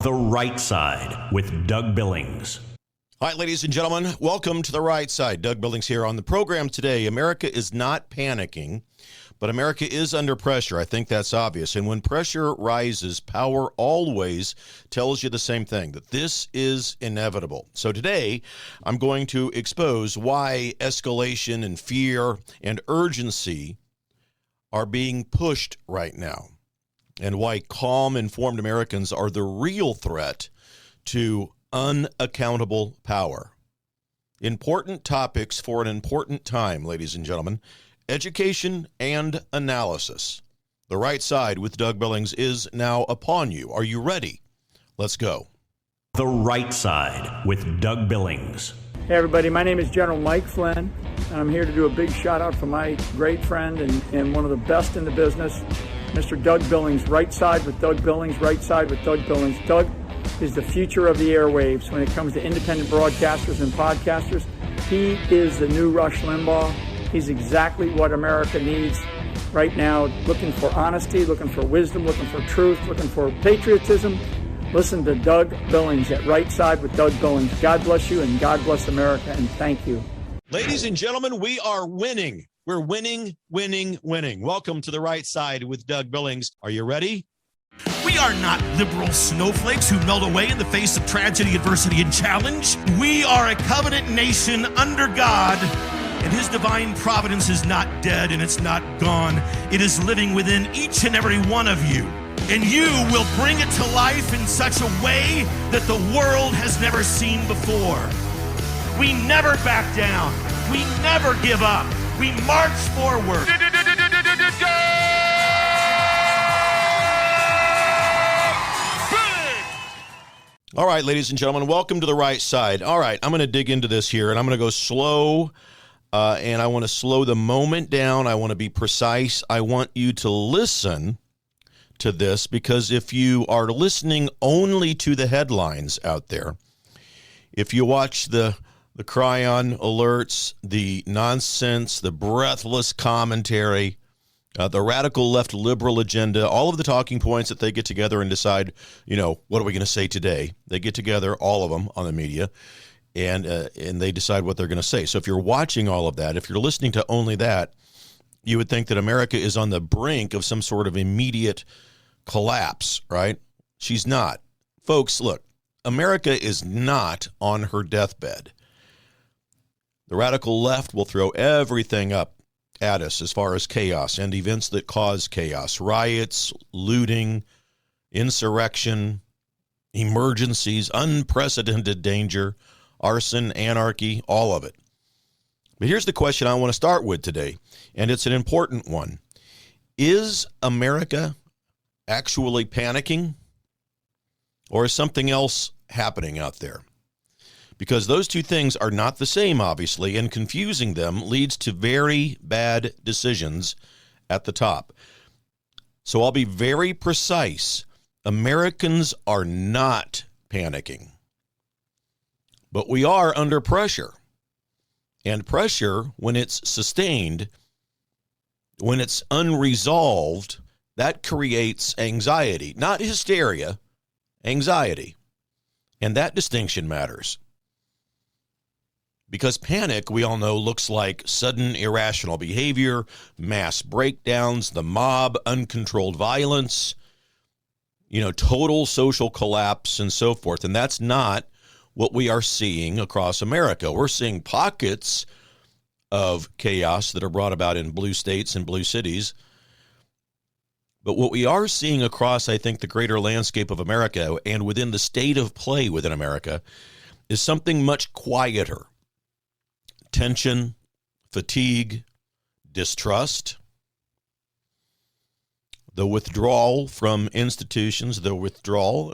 The Right Side with Doug Billings. All right, ladies and gentlemen, welcome to The Right Side. Doug Billings here on the program today. America is not panicking, but America is under pressure. I think that's obvious. And when pressure rises, power always tells you the same thing, that this is inevitable. So today, I'm going to expose why escalation and fear and urgency are being pushed right now, and why calm, informed Americans are the real threat to unaccountable power. Important topics for an important time, ladies and gentlemen. Education and analysis. The Right Side with Doug Billings is now upon you. Are you ready? Let's go. The Right Side with Doug Billings. Hey everybody, my name is General Mike Flynn, and I'm here to do a big shout out for my great friend and one of the best in the business, Mr. Doug Billings. Right Side with Doug Billings, Right Side with Doug Billings. Doug is the future of the airwaves when it comes to independent broadcasters and podcasters. He is the new Rush Limbaugh. He's exactly what America needs right now, looking for honesty, looking for wisdom, looking for truth, looking for patriotism. Listen to Doug Billings at Right Side with Doug Billings. God bless you and God bless America, and thank you. Ladies and gentlemen, we are winning. We're winning, winning, winning. Welcome to The Right Side with Doug Billings. Are you ready? We are not liberal snowflakes who melt away in the face of tragedy, adversity, and challenge. We are a covenant nation under God, and his divine providence is not dead and it's not gone. It is living within each and every one of you. And you will bring it to life in such a way that the world has never seen before. We never back down. We never give up. We march forward. All right, ladies and gentlemen, welcome to The Right Side. All right, I'm going to dig into this here, and I'm going to go slow, and I want to slow the moment down. I want to be precise. I want you to listen to this, because if you are listening only to the headlines out there, if you watch the cryon alerts, the nonsense, the breathless commentary, the radical left liberal agenda, all of the talking points that they get together and decide, what are we going to say today? They get together, all of them on the media, and they decide what they're going to say. So if you're watching all of that, if you're listening to only that, you would think that America is on the brink of some sort of immediate collapse, right? She's not. Folks, look, America is not on her deathbed. The radical left will throw everything up at us as far as chaos and events that cause chaos, riots, looting, insurrection, emergencies, unprecedented danger, arson, anarchy, all of it. But here's the question I want to start with today, and it's an important one. Is America actually panicking, or is something else happening out there? Because those two things are not the same, obviously, and confusing them leads to very bad decisions at the top. So I'll be very precise. Americans are not panicking, but we are under pressure. And pressure, when it's sustained, when it's unresolved, that creates anxiety, not hysteria, anxiety. And that distinction matters. Because panic, we all know, looks like sudden irrational behavior, mass breakdowns, the mob, uncontrolled violence, total social collapse, and so forth. And that's not what we are seeing across America. We're seeing pockets of chaos that are brought about in blue states and blue cities. But what we are seeing across, I think, the greater landscape of America and within the state of play within America is something much quieter. Tension, fatigue, distrust, the withdrawal from institutions, the withdrawal,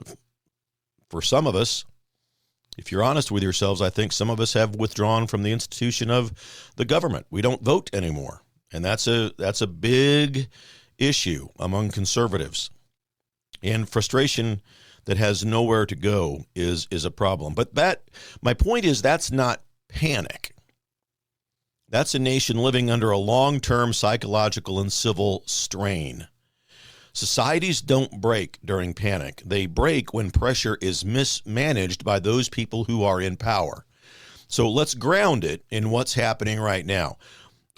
for some of us, if you're honest with yourselves, I think some of us have withdrawn from the institution of the government. We don't vote anymore, and that's a big issue among conservatives. And frustration that has nowhere to go is a problem. But my point is, that's not panic. That's a nation living under a long-term psychological and civil strain. Societies don't break during panic. They break when pressure is mismanaged by those people who are in power. So let's ground it in what's happening right now.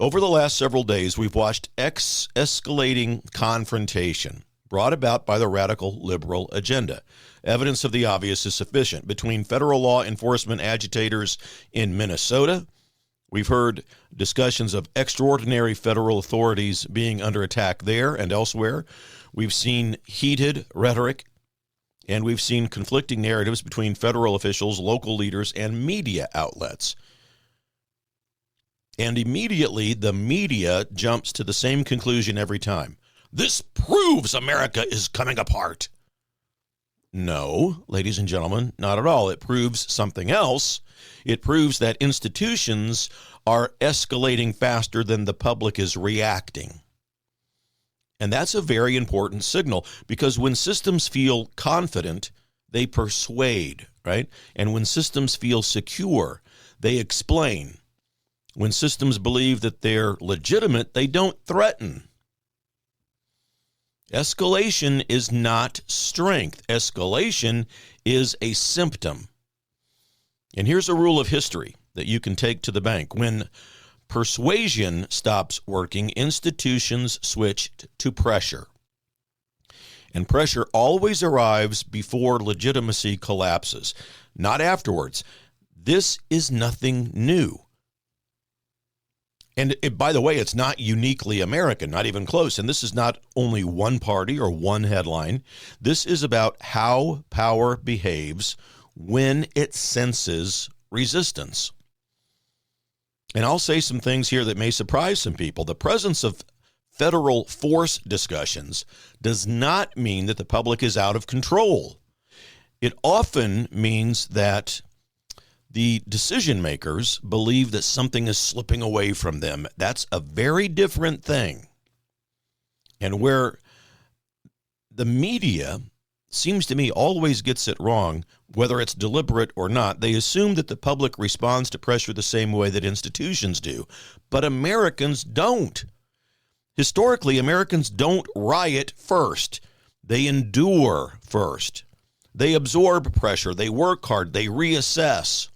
Over the last several days, we've watched escalating confrontation brought about by the radical liberal agenda. Evidence of the obvious is sufficient. Between federal law enforcement agitators in Minnesota, we've heard discussions of extraordinary federal authorities being under attack there and elsewhere. We've seen heated rhetoric, and we've seen conflicting narratives between federal officials, local leaders, and media outlets. And immediately, the media jumps to the same conclusion every time. This proves America is coming apart. No, ladies and gentlemen, not at all. It proves something else. It proves that institutions are escalating faster than the public is reacting. And that's a very important signal, because when systems feel confident, they persuade, right? And when systems feel secure, they explain. When systems believe that they're legitimate, they don't threaten. Escalation is not strength. Escalation is a symptom. And here's a rule of history that you can take to the bank. When persuasion stops working, institutions switch to pressure. And pressure always arrives before legitimacy collapses, not afterwards. This is nothing new. And by the way, it's not uniquely American, not even close. And this is not only one party or one headline. This is about how power behaves when it senses resistance. And I'll say some things here that may surprise some people. The presence of federal force discussions does not mean that the public is out of control. It often means that the decision makers believe that something is slipping away from them. That's a very different thing. And where the media seems to me always gets it wrong, whether it's deliberate or not, they assume that the public responds to pressure the same way that institutions do. But Americans don't. Historically, Americans don't riot first. They endure first. They absorb pressure. They work hard. They reassess.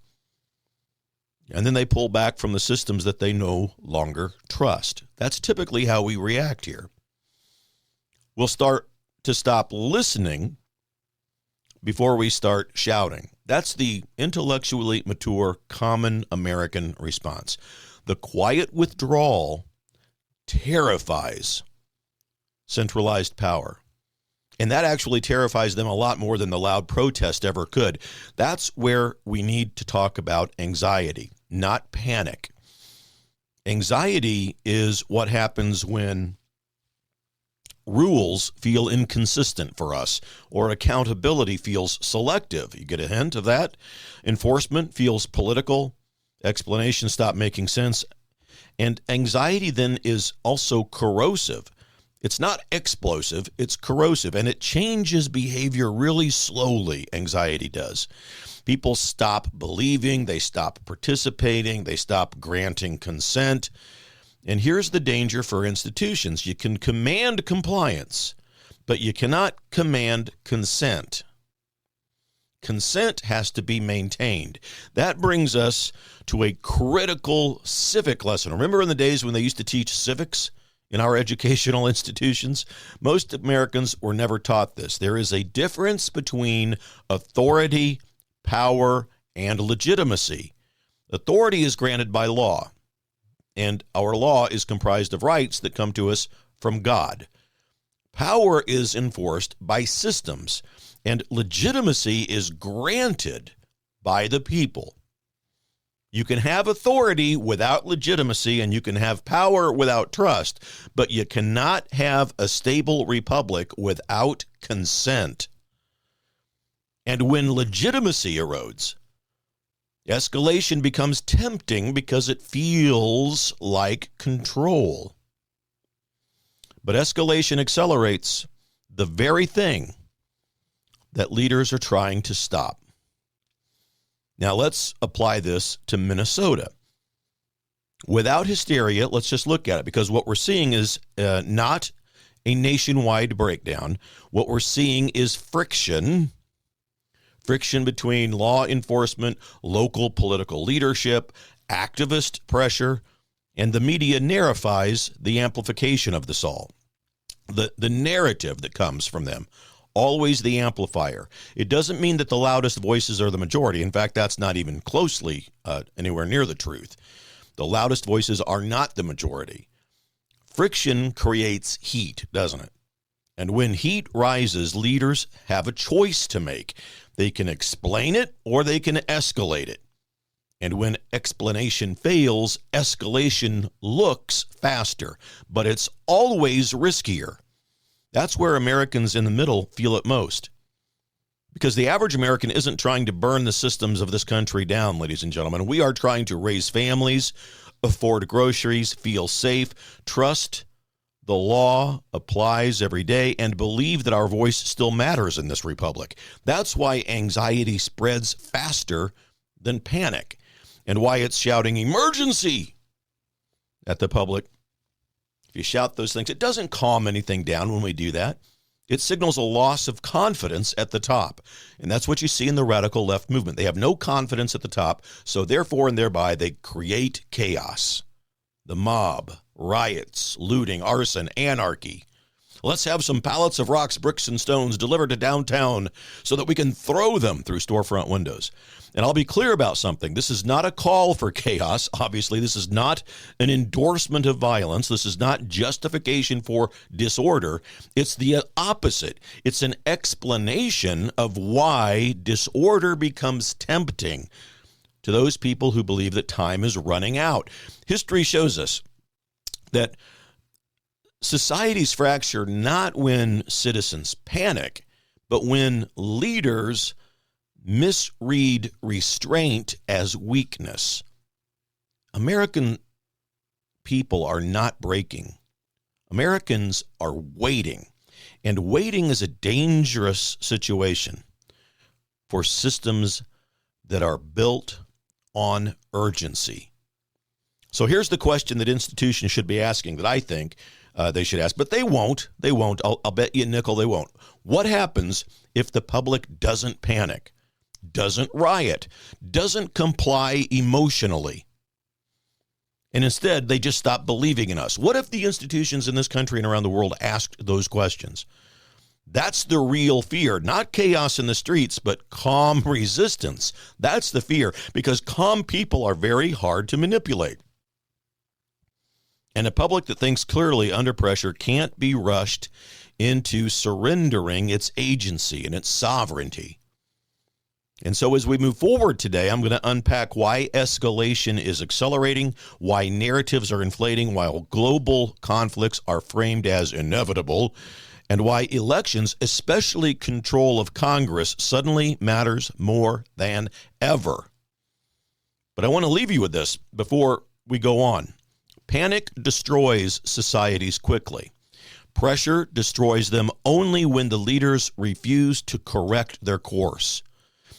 And then they pull back from the systems that they no longer trust. That's typically how we react here. We'll start to stop listening before we start shouting. That's the intellectually mature, common American response. The quiet withdrawal terrifies centralized power. And that actually terrifies them a lot more than the loud protest ever could. That's where we need to talk about anxiety, not panic. Anxiety is what happens when rules feel inconsistent for us, or accountability feels selective. You get a hint of that? Enforcement feels political. Explanations stop making sense. And anxiety then is also corrosive. It's not explosive, it's corrosive, and it changes behavior really slowly, anxiety does. People stop believing, they stop participating, they stop granting consent. And here's the danger for institutions. You can command compliance, but you cannot command consent. Consent has to be maintained. That brings us to a critical civic lesson. Remember in the days when they used to teach civics in our educational institutions? Most Americans were never taught this. There is a difference between authority, power, and legitimacy. Authority is granted by law, and our law is comprised of rights that come to us from God. Power is enforced by systems, and legitimacy is granted by the people. You can have authority without legitimacy, and you can have power without trust, but you cannot have a stable republic without consent. And when legitimacy erodes, escalation becomes tempting because it feels like control. But escalation accelerates the very thing that leaders are trying to stop. Now let's apply this to Minnesota. Without hysteria, let's just look at it, because what we're seeing is not a nationwide breakdown. What we're seeing is friction between law enforcement, local political leadership, activist pressure, and the media narrowifies the amplification of this all. The narrative that comes from them, always the amplifier. It doesn't mean that the loudest voices are the majority. In fact, that's not even closely anywhere near the truth. The loudest voices are not the majority. Friction creates heat, doesn't it? And when heat rises, leaders have a choice to make. They can explain it or they can escalate it. And when explanation fails, escalation looks faster, but it's always riskier. That's where Americans in the middle feel it most. Because the average American isn't trying to burn the systems of this country down, ladies and gentlemen. We are trying to raise families, afford groceries, feel safe, trust the law applies every day, and believe that our voice still matters in this republic. That's why anxiety spreads faster than panic, and why it's shouting emergency at the public. If you shout those things, it doesn't calm anything down when we do that. It signals a loss of confidence at the top. And that's what you see in the radical left movement. They have no confidence at the top, so therefore and thereby they create chaos. The mob, riots, looting, arson, anarchy. Let's have some pallets of rocks, bricks, and stones delivered to downtown so that we can throw them through storefront windows. And I'll be clear about something. This is not a call for chaos. Obviously, this is not an endorsement of violence. This is not justification for disorder. It's the opposite. It's an explanation of why disorder becomes tempting to those people who believe that time is running out. History shows us that societies fracture not when citizens panic, but when leaders misread restraint as weakness. American people are not breaking. Americans are waiting. And waiting is a dangerous situation for systems that are built on urgency. So here's the question that institutions should be asking, that I think they should ask, but they won't. They won't. I'll bet you a nickel they won't. What happens if the public doesn't panic, doesn't riot, doesn't comply emotionally, and instead they just stop believing in us? What if the institutions in this country and around the world asked those questions? That's the real fear, not chaos in the streets, but calm resistance. That's the fear, because calm people are very hard to manipulate. And a public that thinks clearly under pressure can't be rushed into surrendering its agency and its sovereignty. And so as we move forward today, I'm going to unpack why escalation is accelerating, why narratives are inflating, while global conflicts are framed as inevitable, and why elections, especially control of Congress, suddenly matters more than ever. But I want to leave you with this before we go on. Panic destroys societies quickly. Pressure destroys them only when the leaders refuse to correct their course.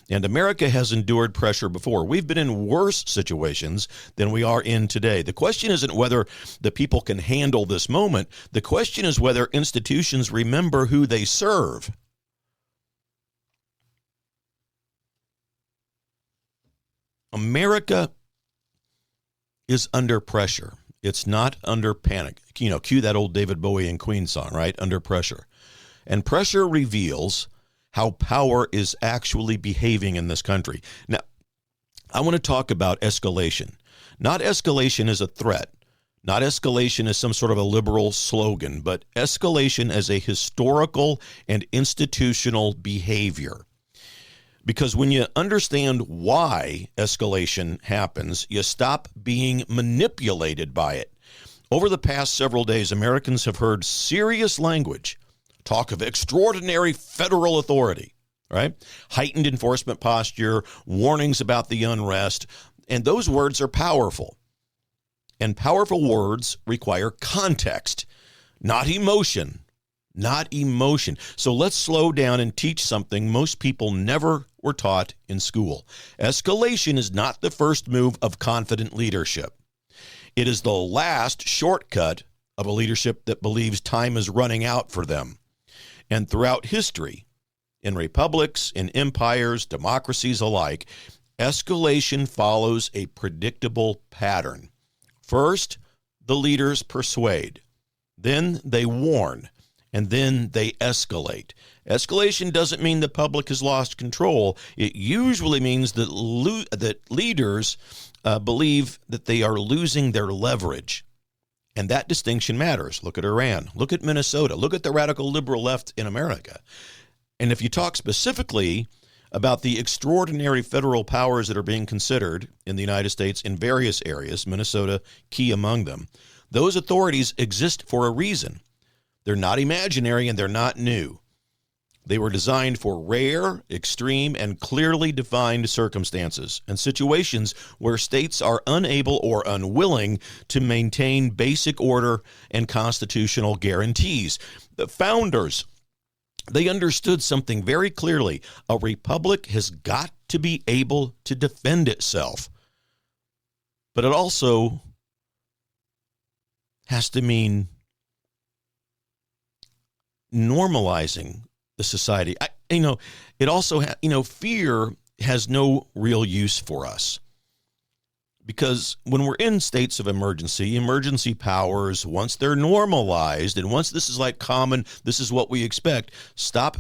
And America has endured pressure before. We've been in worse situations than we are in today. The question isn't whether the people can handle this moment. The question is whether institutions remember who they serve. America is under pressure. It's not under panic. Cue that old David Bowie and Queen song, right? Under pressure. And pressure reveals how power is actually behaving in this country. Now, I want to talk about escalation. Not escalation as a threat. Not escalation as some sort of a liberal slogan, but escalation as a historical and institutional behavior. Because when you understand why escalation happens, you stop being manipulated by it. Over the past several days, Americans have heard serious language, talk of extraordinary federal authority, right? Heightened enforcement posture, warnings about the unrest, and those words are powerful. And powerful words require context, not emotion. Not emotion. So let's slow down and teach something most people never were taught in school. Escalation is not the first move of confident leadership. It is the last shortcut of a leadership that believes time is running out for them. And throughout history, in republics, in empires, democracies alike, escalation follows a predictable pattern. First, the leaders persuade, then they warn, and then they escalate. Escalation doesn't mean the public has lost control. It usually means that leaders believe that they are losing their leverage. And that distinction matters. Look at Iran. Look at Minnesota. Look at the radical liberal left in America. And if you talk specifically about the extraordinary federal powers that are being considered in the United States in various areas, Minnesota key among them, those authorities exist for a reason. They're not imaginary and they're not new. They were designed for rare, extreme, and clearly defined circumstances and situations where states are unable or unwilling to maintain basic order and constitutional guarantees. The founders, they understood something very clearly. A republic has got to be able to defend itself. But it also has to mean normalizing the society. It also, fear has no real use for us. Because when we're in states of emergency powers, once they're normalized, and once this is like common, this is what we expect,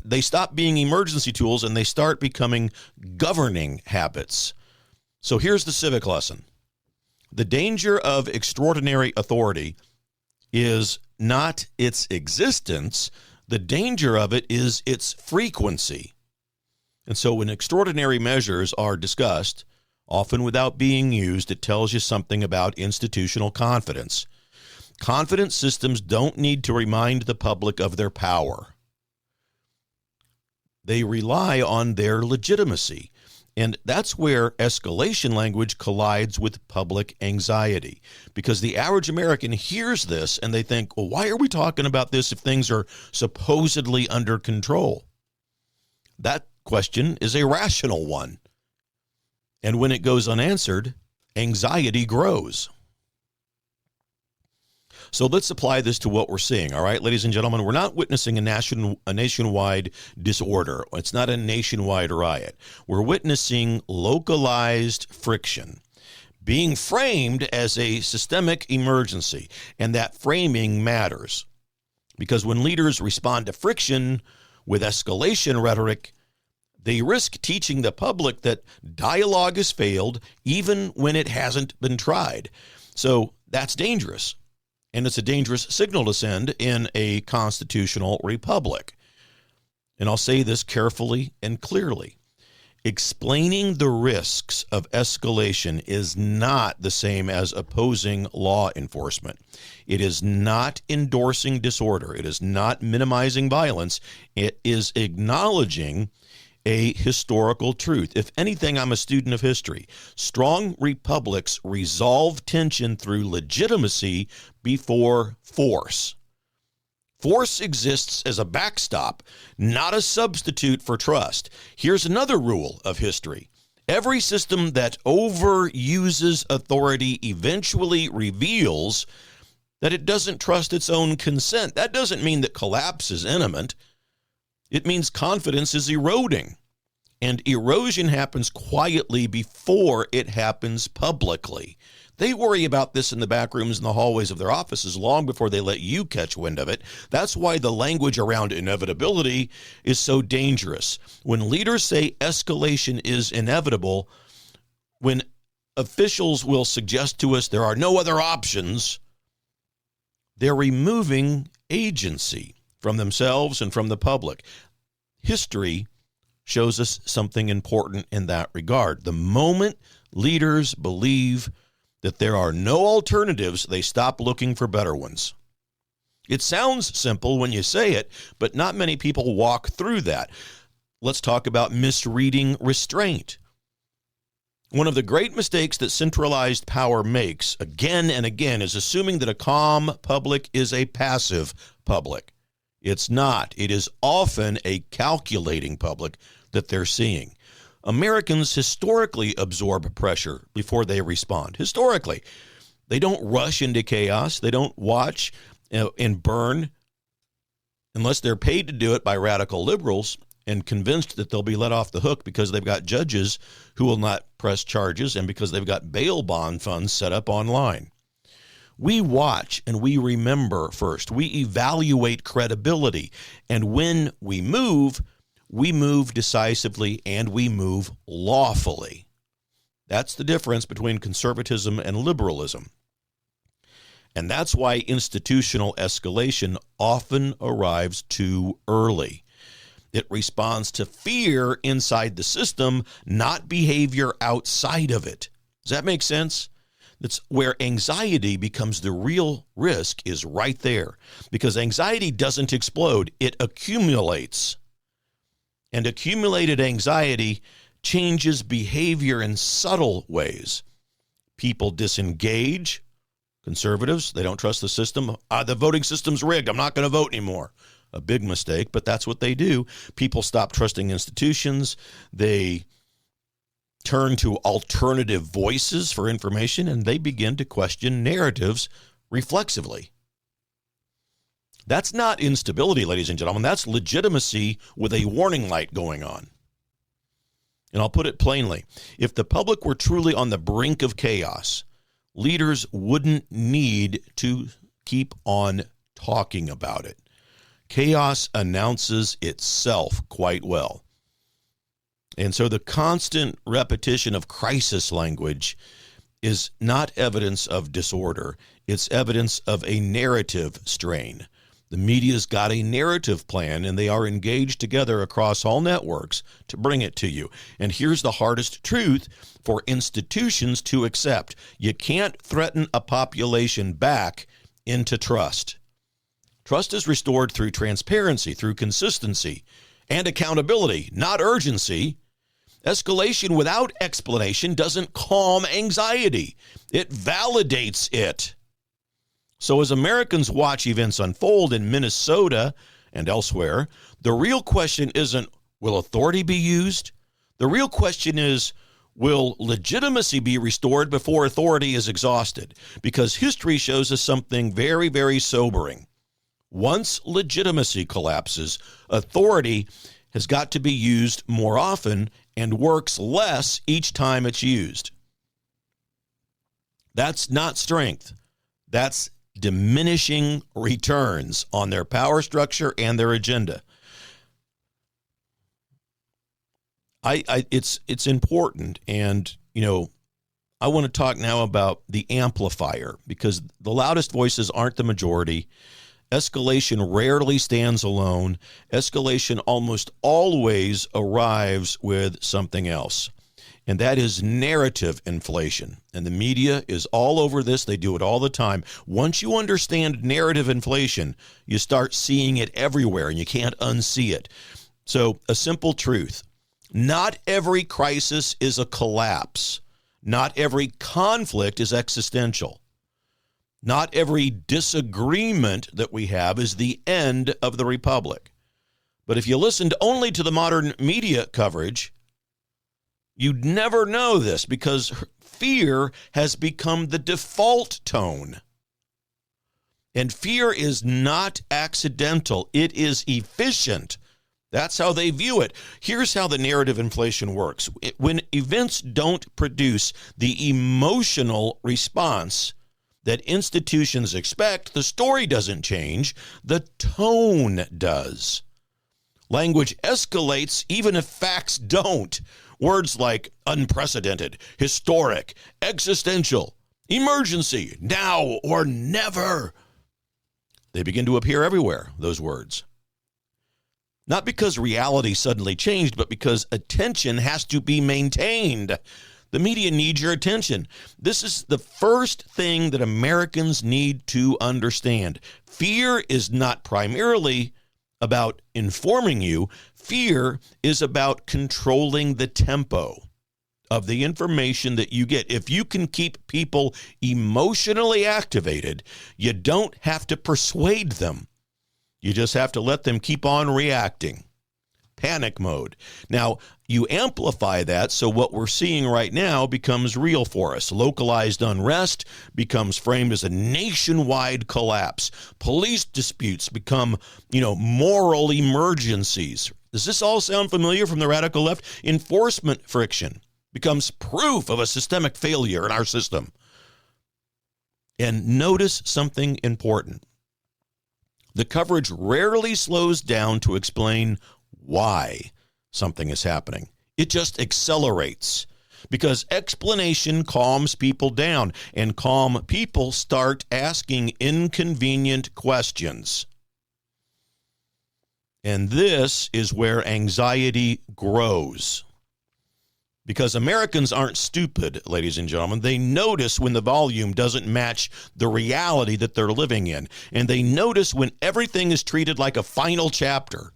they stop being emergency tools and they start becoming governing habits. So here's the civic lesson. The danger of extraordinary authority is not its existence. The danger of it is its frequency. And so when extraordinary measures are discussed, often without being used, it tells you something about institutional confidence. Confident systems don't need to remind the public of their power. They rely on their legitimacy. And that's where escalation language collides with public anxiety, because the average American hears this and they think, well, why are we talking about this if things are supposedly under control? That question is a rational one. And when it goes unanswered, anxiety grows. So let's apply this to what we're seeing, all right, ladies and gentlemen? We're not witnessing a nationwide disorder. It's not a nationwide riot. We're witnessing localized friction being framed as a systemic emergency, and that framing matters. Because when leaders respond to friction with escalation rhetoric, they risk teaching the public that dialogue has failed even when it hasn't been tried. So that's dangerous. And it's a dangerous signal to send in a constitutional republic. And I'll say this carefully and clearly. Explaining the risks of escalation is not the same as opposing law enforcement. It is not endorsing disorder. It is not minimizing violence. It is acknowledging a historical truth. If anything, I'm a student of history. Strong republics resolve tension through legitimacy before force. Force exists as a backstop, not a substitute for trust. Here's another rule of history. Every system that overuses authority eventually reveals that it doesn't trust its own consent. That doesn't mean that collapse is imminent. It means confidence is eroding, and erosion happens quietly before it happens publicly. They worry about this in the back rooms and the hallways of their offices long before they let you catch wind of it. That's why the language around inevitability is so dangerous. When leaders say escalation is inevitable, when officials will suggest to us there are no other options, they're removing agency from themselves and from the public. History shows us something important in that regard. The moment leaders believe that there are no alternatives, they stop looking for better ones. It sounds simple when you say it, but not many people walk through that. Let's talk about misreading restraint. One of the great mistakes that centralized power makes again and again is assuming that a calm public is a passive public. It's not. It is often a calculating public that they're seeing. Americans historically absorb pressure before they respond. Historically, they don't rush into chaos. They don't watch and burn unless they're paid to do it by radical liberals and convinced that they'll be let off the hook because they've got judges who will not press charges and because they've got bail bond funds set up online. We watch and we remember first. We evaluate credibility. And when we move decisively and we move lawfully. That's the difference between conservatism and liberalism. And that's why institutional escalation often arrives too early. It responds to fear inside the system, not behavior outside of it. Does that make sense? That's where anxiety becomes the real risk, is right there. Because anxiety doesn't explode, it accumulates. And accumulated anxiety changes behavior in subtle ways. People disengage. Conservatives, they don't trust the system. The voting system's rigged. I'm not going to vote anymore. A big mistake, but that's what they do. People stop trusting institutions. They turn to alternative voices for information, and they begin to question narratives reflexively. That's not instability, ladies and gentlemen. That's legitimacy with a warning light going on. And I'll put it plainly. If the public were truly on the brink of chaos, leaders wouldn't need to keep on talking about it. Chaos announces itself quite well. And so the constant repetition of crisis language is not evidence of disorder. It's evidence of a narrative strain. The media's got a narrative plan, and they are engaged together across all networks to bring it to you. And here's the hardest truth for institutions to accept. You can't threaten a population back into trust. Trust is restored through transparency, through consistency, and accountability, not urgency. Escalation without explanation doesn't calm anxiety. It validates it. So as Americans watch events unfold in Minnesota and elsewhere, the real question isn't, will authority be used? The real question is, will legitimacy be restored before authority is exhausted? Because history shows us something very, very sobering. Once legitimacy collapses, authority has got to be used more often and works less each time it's used. That's not strength. That's diminishing returns on their power structure and their agenda. It's important, and I want to talk now about the amplifier, because the loudest voices aren't the majority. Escalation rarely stands alone. Escalation almost always arrives with something else, and that is narrative inflation. And the media is all over this. They do it all the time. Once you understand narrative inflation, you start seeing it everywhere, and you can't unsee it. So a simple truth: not every crisis is a collapse. Not every conflict is existential. Not every disagreement that we have is the end of the republic. But if you listened only to the modern media coverage, you'd never know this, because fear has become the default tone. And fear is not accidental. It is efficient. That's how they view it. Here's how the narrative inflation works. When events don't produce the emotional response that institutions expect, the story doesn't change, the tone does. Language escalates even if facts don't. Words like unprecedented, historic, existential, emergency, now or never. They begin to appear everywhere, those words. Not because reality suddenly changed, but because attention has to be maintained. The media needs your attention. This is the first thing that Americans need to understand. Fear is not primarily about informing you. Fear is about controlling the tempo of the information that you get. If you can keep people emotionally activated, you don't have to persuade them. You just have to let them keep on reacting. panic mode. Now, you amplify that, so what we're seeing right now becomes real for us. Localized unrest becomes framed as a nationwide collapse. Police disputes become, moral emergencies. Does this all sound familiar from the radical left? Enforcement friction becomes proof of a systemic failure in our system. And notice something important. The coverage rarely slows down to explain why something is happening. It just accelerates because explanation calms people down, and calm people start asking inconvenient questions. And this is where anxiety grows. Because Americans aren't stupid, ladies and gentlemen. They notice when the volume doesn't match the reality that they're living in. And they notice when everything is treated like a final chapter.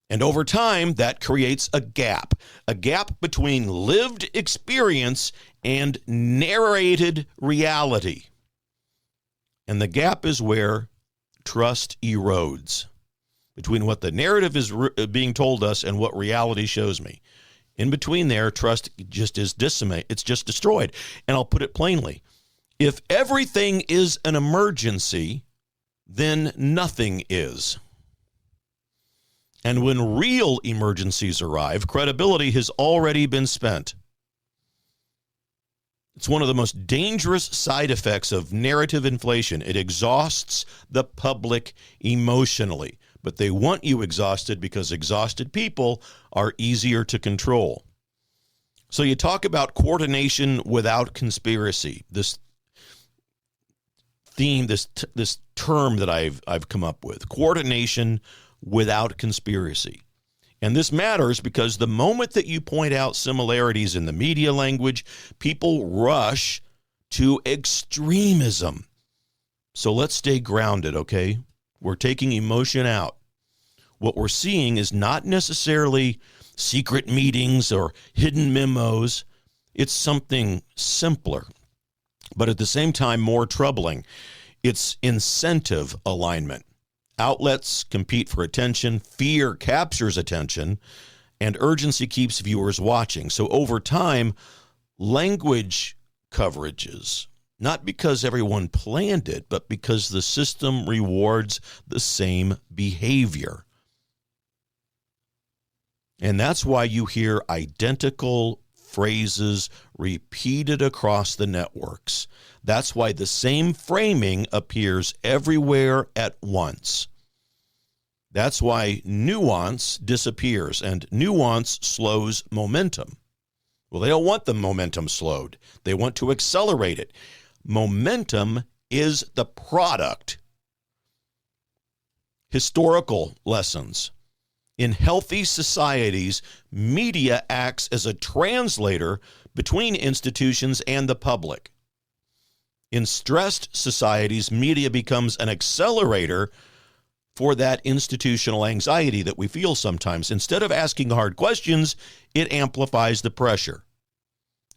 And over time, that creates a gap between lived experience and narrated reality. And the gap is where trust erodes, between what the narrative is being told us and what reality shows me. In between there, trust just is decimated. It's just destroyed. And I'll put it plainly. If everything is an emergency, then nothing is. And when real emergencies arrive, credibility has already been spent. It's one of the most dangerous side effects of narrative inflation. It exhausts the public emotionally. But they want you exhausted because exhausted people are easier to control. So you talk about coordination without conspiracy. This theme, this term that I've come up with, coordination without conspiracy. And this matters because the moment that you point out similarities in the media language, people rush to extremism. So let's stay grounded, okay? We're taking emotion out. What we're seeing is not necessarily secret meetings or hidden memos. It's something simpler, but at the same time more troubling. It's incentive alignment. Outlets compete for attention, fear captures attention, and urgency keeps viewers watching. So over time, language coverages, not because everyone planned it, but because the system rewards the same behavior. And that's why you hear identical phrases repeated across the networks. That's why the same framing appears everywhere at once. That's why nuance disappears, and nuance slows momentum. Well, they don't want the momentum slowed. They want to accelerate it. Momentum is the product. Historical lessons. In healthy societies, media acts as a translator between institutions and the public. In stressed societies, media becomes an accelerator for that institutional anxiety that we feel sometimes. Instead of asking hard questions, it amplifies the pressure.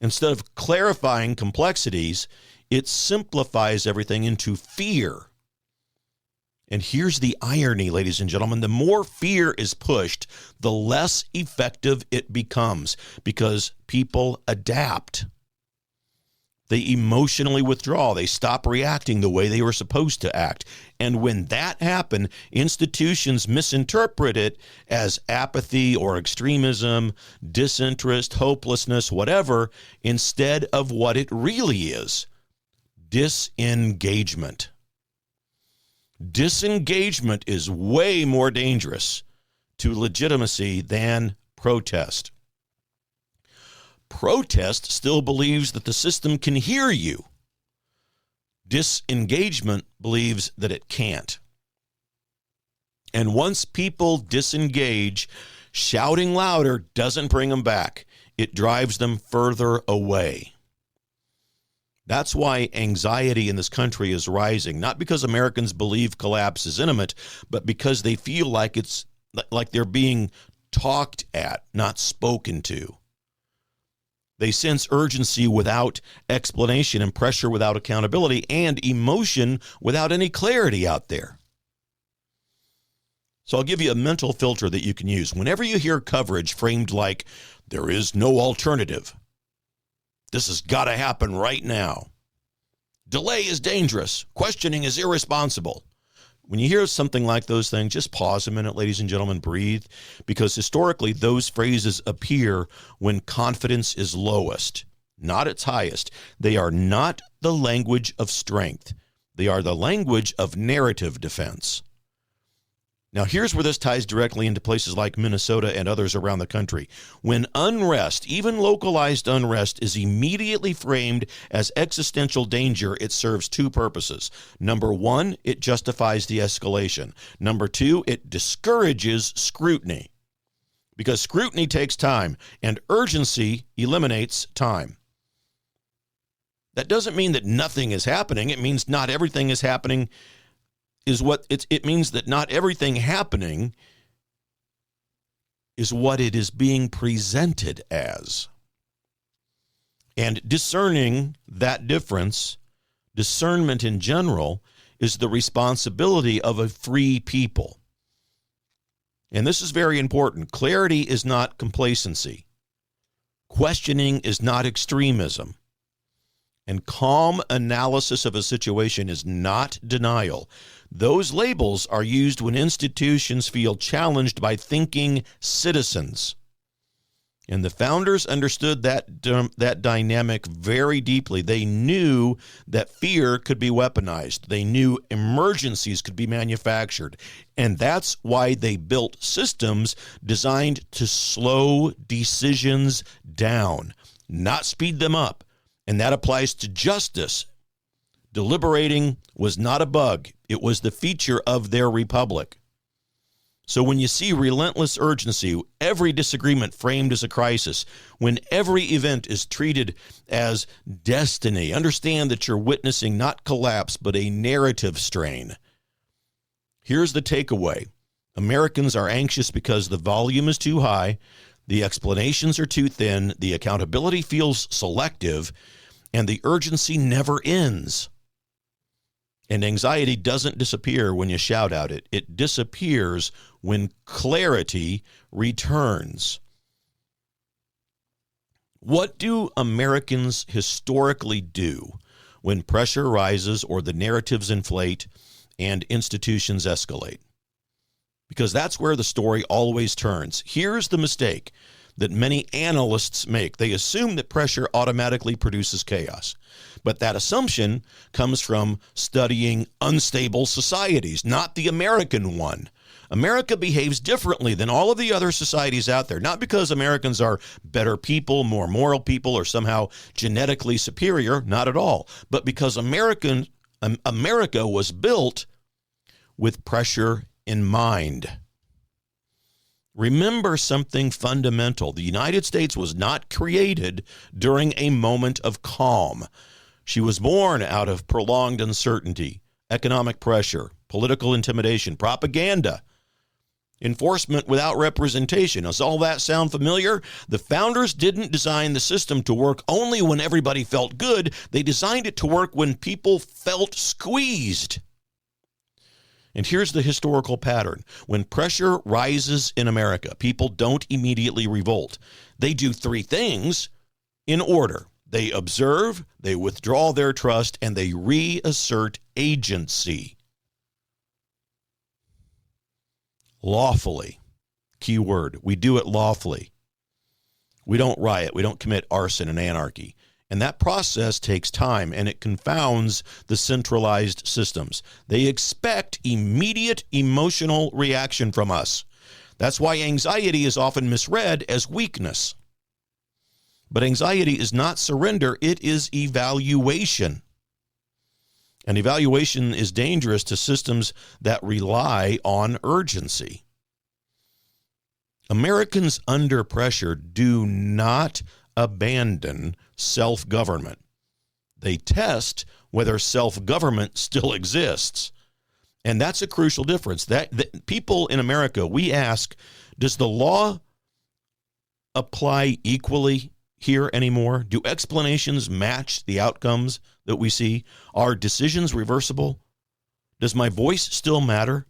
Instead of clarifying complexities, it simplifies everything into fear. And here's the irony, ladies and gentlemen. The more fear is pushed, the less effective it becomes because people adapt. They emotionally withdraw. They stop reacting the way they were supposed to act. And when that happens, institutions misinterpret it as apathy or extremism, disinterest, hopelessness, whatever, instead of what it really is, disengagement. Disengagement is way more dangerous to legitimacy than protest. Protest still believes that the system can hear you. Disengagement believes that it can't. And once people disengage, shouting louder doesn't bring them back. It drives them further away. That's why anxiety in this country is rising, not because Americans believe collapse is imminent, but because they feel like it's like they're being talked at, not spoken to. They sense urgency without explanation and pressure without accountability and emotion without any clarity out there. So I'll give you a mental filter that you can use. Whenever you hear coverage framed like, there is no alternative, this has got to happen right now, delay is dangerous, questioning is irresponsible. When you hear something like those things, just pause a minute, ladies and gentlemen, breathe, because historically those phrases appear when confidence is lowest, not its highest. They are not the language of strength. They are the language of narrative defense. Now, here's where this ties directly into places like Minnesota and others around the country. When unrest, even localized unrest, is immediately framed as existential danger, it serves two purposes. Number one, it justifies the escalation. Number two, it discourages scrutiny, because scrutiny takes time and urgency eliminates time. That doesn't mean that nothing is happening. It means not everything is happening. It means that not everything happening is what it is being presented as. And discerning that difference, discernment in general, is the responsibility of a free people. And this is very important. Clarity is not complacency. Questioning is not extremism. And calm analysis of a situation is not denial. Those labels are used when institutions feel challenged by thinking citizens. And the founders understood that dynamic very deeply. They knew that fear could be weaponized. They knew emergencies could be manufactured. And that's why they built systems designed to slow decisions down, not speed them up. And that applies to justice. Deliberating was not a bug. It was the feature of their republic. So when you see relentless urgency, every disagreement framed as a crisis, when every event is treated as destiny, understand that you're witnessing not collapse, but a narrative strain. Here's the takeaway. Americans are anxious because the volume is too high, the explanations are too thin, the accountability feels selective, and the urgency never ends. And anxiety doesn't disappear when you shout out it. It disappears when clarity returns. What do Americans historically do when pressure rises or the narratives inflate and institutions escalate? Because that's where the story always turns. Here's the mistake that many analysts make. They assume that pressure automatically produces chaos. But that assumption comes from studying unstable societies, not the American one. America behaves differently than all of the other societies out there, not because Americans are better people, more moral people, or somehow genetically superior, not at all, but because America was built with pressure in mind. Remember something fundamental. The United States was not created during a moment of calm. She was born out of prolonged uncertainty, economic pressure, political intimidation, propaganda, enforcement without representation. Does all that sound familiar? The founders didn't design the system to work only when everybody felt good. They designed it to work when people felt squeezed. And here's the historical pattern. When pressure rises in America, people don't immediately revolt. They do three things in order. They observe, they withdraw their trust, and they reassert agency. Lawfully. Key word. We do it lawfully. We don't riot. We don't commit arson and anarchy. And that process takes time, and it confounds the centralized systems. They expect immediate emotional reaction from us. That's why anxiety is often misread as weakness. But anxiety is not surrender, it is evaluation. And evaluation is dangerous to systems that rely on urgency. Americans under pressure do not abandon self-government. They test whether self-government still exists. And that's a crucial difference. That people in America, we ask, does the law apply equally here anymore? Do explanations match the outcomes that we see? Are decisions reversible? Does my voice still matter?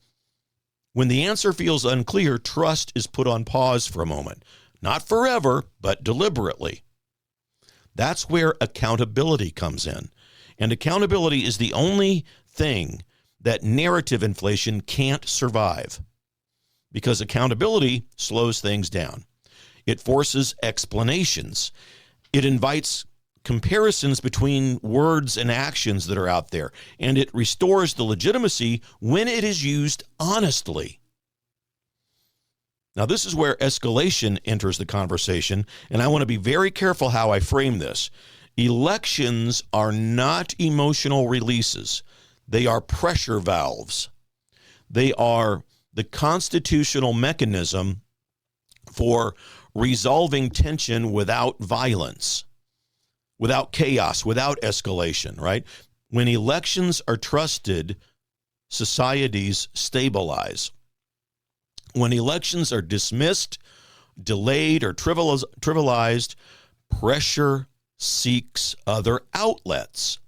When the answer feels unclear, trust is put on pause for a moment. Not forever, but deliberately. That's where accountability comes in. And accountability is the only thing that narrative inflation can't survive, because accountability slows things down. It forces explanations. It invites comparisons between words and actions that are out there, and it restores the legitimacy when it is used honestly. Now, this is where escalation enters the conversation, and I want to be very careful how I frame this. Elections are not emotional releases. They are pressure valves. They are the constitutional mechanism for resolving tension without violence, without chaos, without escalation, right? When elections are trusted, societies stabilize. When elections are dismissed, delayed, or trivialized, pressure seeks other outlets.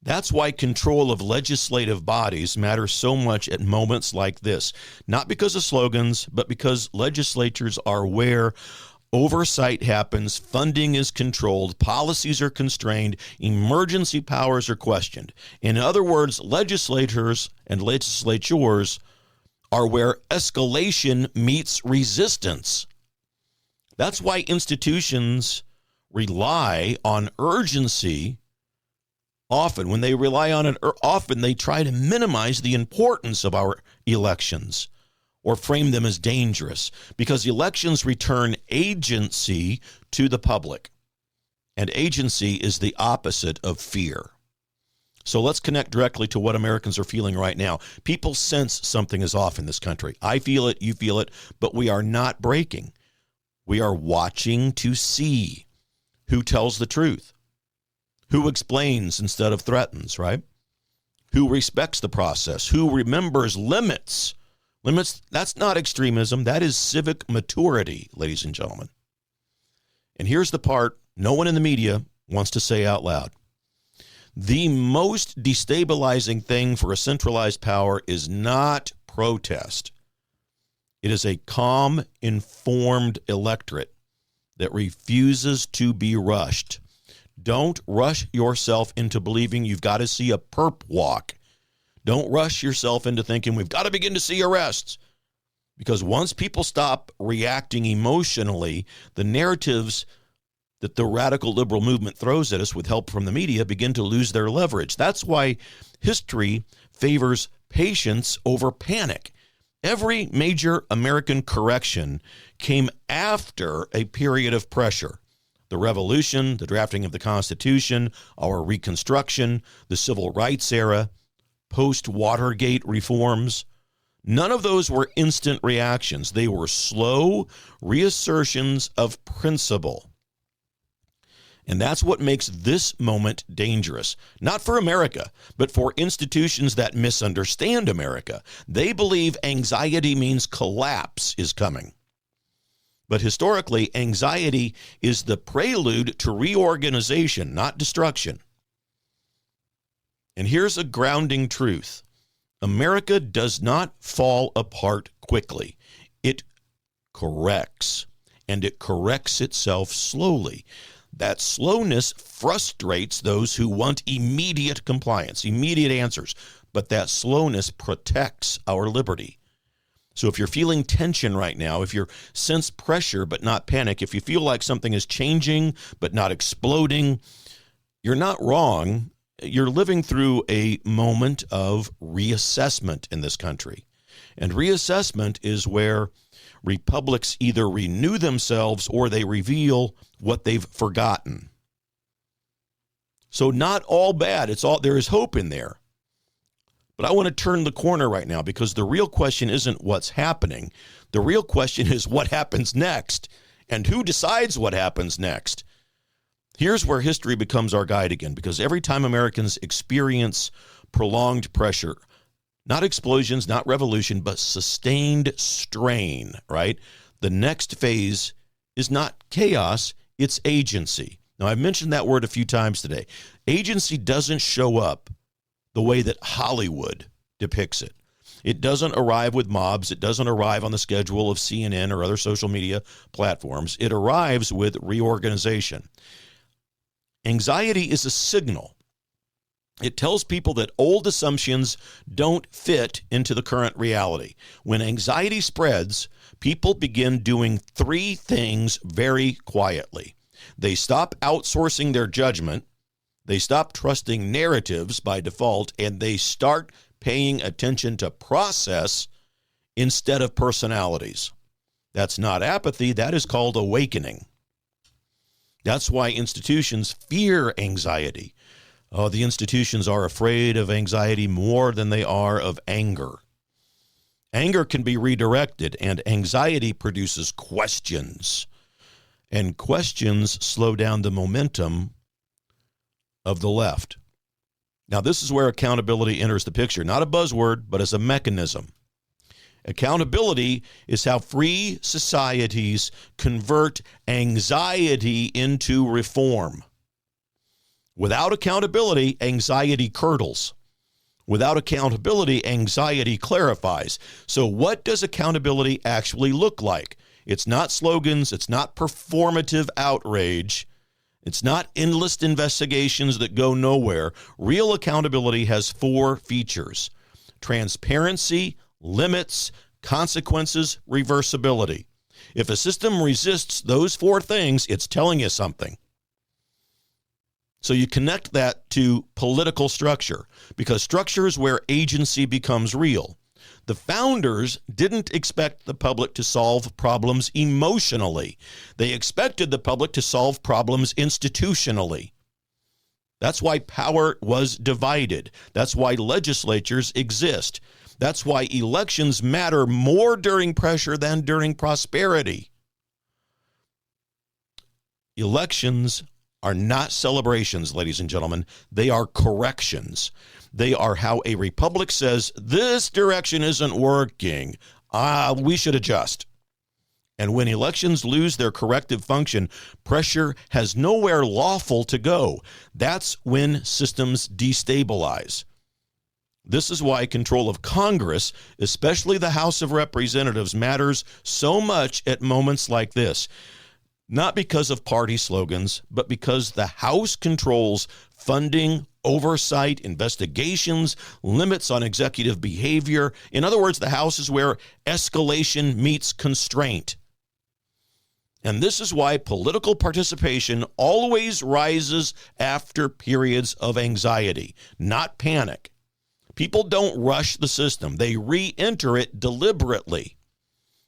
That's why control of legislative bodies matters so much at moments like this. Not because of slogans, but because legislatures are where oversight happens, funding is controlled, policies are constrained, emergency powers are questioned. In other words, legislators and legislatures are where escalation meets resistance. That's why institutions rely on urgency. Often, when they rely on it, often they try to minimize the importance of our elections or frame them as dangerous, because elections return agency to the public, and agency is the opposite of fear. So let's connect directly to what Americans are feeling right now. People sense something is off in this country. I feel it, you feel it, but we are not breaking. We are watching to see who tells the truth, who explains instead of threatens, right? Who respects the process, who remembers limits. Limits, that's not extremism. That is civic maturity, ladies and gentlemen. And here's the part no one in the media wants to say out loud. The most destabilizing thing for a centralized power is not protest. It is a calm, informed electorate that refuses to be rushed. Don't rush yourself into believing you've got to see a perp walk. Don't rush yourself into thinking we've got to begin to see arrests. Because once people stop reacting emotionally, the narratives that the radical liberal movement throws at us with help from the media begin to lose their leverage. That's why history favors patience over panic. Every major American correction came after a period of pressure. The Revolution, the drafting of the Constitution, our Reconstruction, the Civil Rights era, post-Watergate reforms. None of those were instant reactions. They were slow reassertions of principle. And that's what makes this moment dangerous. Not for America, but for institutions that misunderstand America. They believe anxiety means collapse is coming. But historically, anxiety is the prelude to reorganization, not destruction. And here's a grounding truth. America does not fall apart quickly. It corrects, and it corrects itself slowly. That slowness frustrates those who want immediate compliance, immediate answers, but that slowness protects our liberty. So if you're feeling tension right now, if you sense pressure but not panic, if you feel like something is changing but not exploding, you're not wrong. You're living through a moment of reassessment in this country. And reassessment is where republics either renew themselves or they reveal what they've forgotten. So not all bad. There is hope in there. But I want to turn the corner right now, because the real question isn't what's happening. The real question is what happens next, and who decides what happens next. Here's where history becomes our guide again, because every time Americans experience prolonged pressure, not explosions, not revolution, but sustained strain, right? The next phase is not chaos, it's agency. Now, I've mentioned that word a few times today. Agency doesn't show up the way that Hollywood depicts it. It doesn't arrive with mobs. It doesn't arrive on the schedule of CNN or other social media platforms. It arrives with reorganization. Anxiety is a signal. It tells people that old assumptions don't fit into the current reality. When anxiety spreads, people begin doing three things very quietly. They stop outsourcing their judgment, they stop trusting narratives by default, and they start paying attention to process instead of personalities. That's not apathy, that is called awakening. That's why institutions fear anxiety. Oh, the institutions are afraid of anxiety more than they are of anger. Anger can be redirected, and anxiety produces questions. And questions slow down the momentum of the left. Now, this is where accountability enters the picture, not a buzzword, but as a mechanism. Accountability is how free societies convert anxiety into reform. Without accountability, anxiety curdles. Without accountability, anxiety clarifies. So what does accountability actually look like? It's not slogans. It's not performative outrage. It's not endless investigations that go nowhere. Real accountability has four features: transparency, limits, consequences, reversibility. If a system resists those four things, it's telling you something. So you connect that to political structure, because structure is where agency becomes real. The founders didn't expect the public to solve problems emotionally. They expected the public to solve problems institutionally. That's why power was divided. That's why legislatures exist. That's why elections matter more during pressure than during prosperity. Elections are not celebrations, ladies and gentlemen. They are corrections. They are how a republic says, this direction isn't working. We should adjust. And when elections lose their corrective function, pressure has nowhere lawful to go. That's when systems destabilize. This is why control of Congress, especially the House of Representatives, matters so much at moments like this. Not because of party slogans, but because the House controls funding, oversight, investigations, limits on executive behavior. In other words, the House is where escalation meets constraint. And this is why political participation always rises after periods of anxiety, not panic. People don't rush the system. They re-enter it deliberately.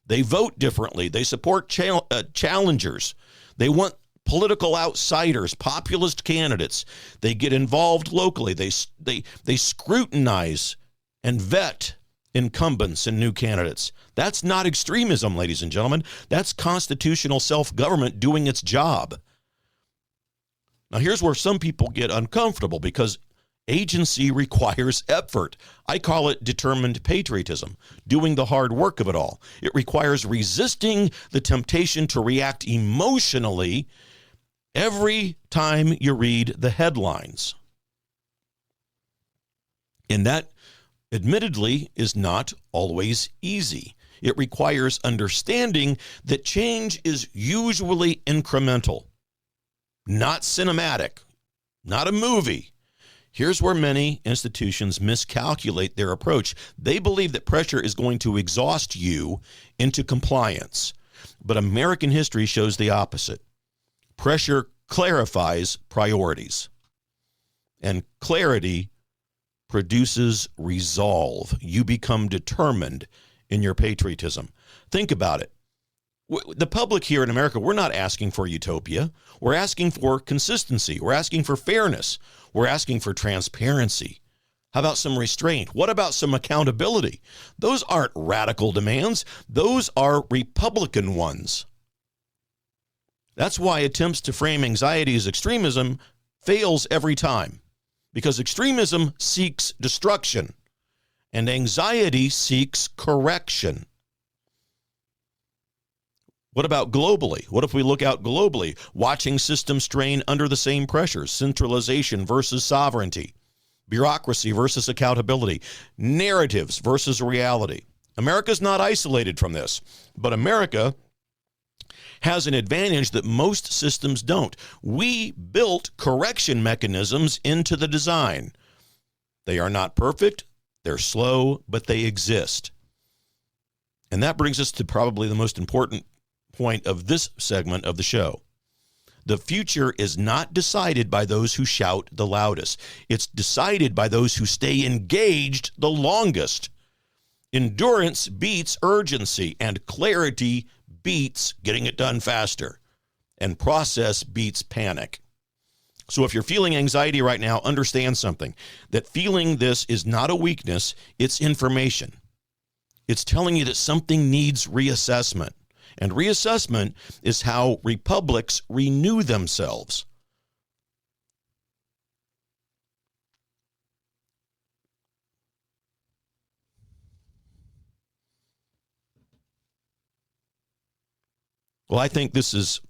They vote differently. They support challengers. They want political outsiders, populist candidates. They get involved locally. They scrutinize and vet incumbents and new candidates. That's not extremism, ladies and gentlemen. That's constitutional self-government doing its job. Now, here's where some people get uncomfortable, because agency requires effort. I call it determined patriotism, doing the hard work of it all. It requires resisting the temptation to react emotionally every time you read the headlines. And that, admittedly, is not always easy. It requires understanding that change is usually incremental, not cinematic, not a movie. Here's where many institutions miscalculate their approach. They believe that pressure is going to exhaust you into compliance. But American history shows the opposite. Pressure clarifies priorities. And clarity produces resolve. You become determined in your patriotism. Think about it. The public here in America, we're not asking for utopia. We're asking for consistency. We're asking for fairness. We're asking for transparency. How about some restraint? What about some accountability? Those aren't radical demands. Those are Republican ones. That's why attempts to frame anxiety as extremism fails every time, because extremism seeks destruction and anxiety seeks correction. What about globally? What if we look out globally, watching systems strain under the same pressures, centralization versus sovereignty? bureaucracy versus accountability, narratives versus reality. America's not isolated from this, but America has an advantage that most systems don't. We built correction mechanisms into the design. They are not perfect, they're slow, but they exist. And that brings us to probably the most important point of this segment of the show. The future is not decided by those who shout the loudest. It's decided by those who stay engaged the longest. Endurance beats urgency, and clarity beats getting it done faster, and process beats panic. So if you're feeling anxiety right now, understand something, that feeling this is not a weakness, it's information. It's telling you that something needs reassessment, and reassessment is how republics renew themselves. Well, I think this is,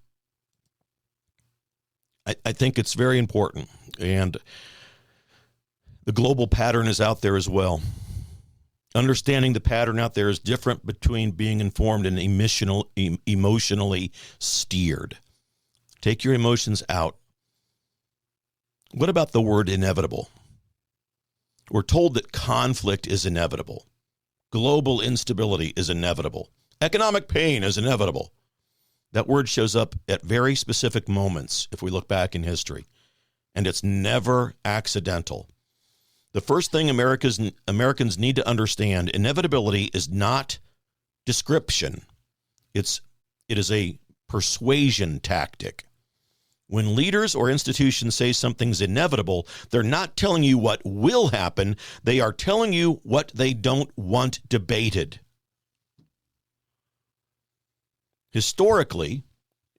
I think it's very important, and the global pattern is out there as well. Understanding the pattern out there is different between being informed and emotionally steered. Take your emotions out. What about the word inevitable? We're told that conflict is inevitable. Global instability is inevitable. Economic pain is inevitable. That word shows up at very specific moments if we look back in history, and it's never accidental. The first thing Americans need to understand, inevitability is not description. It is a persuasion tactic. When leaders or institutions say something's inevitable, they're not telling you what will happen. They are telling you what they don't want debated. Historically,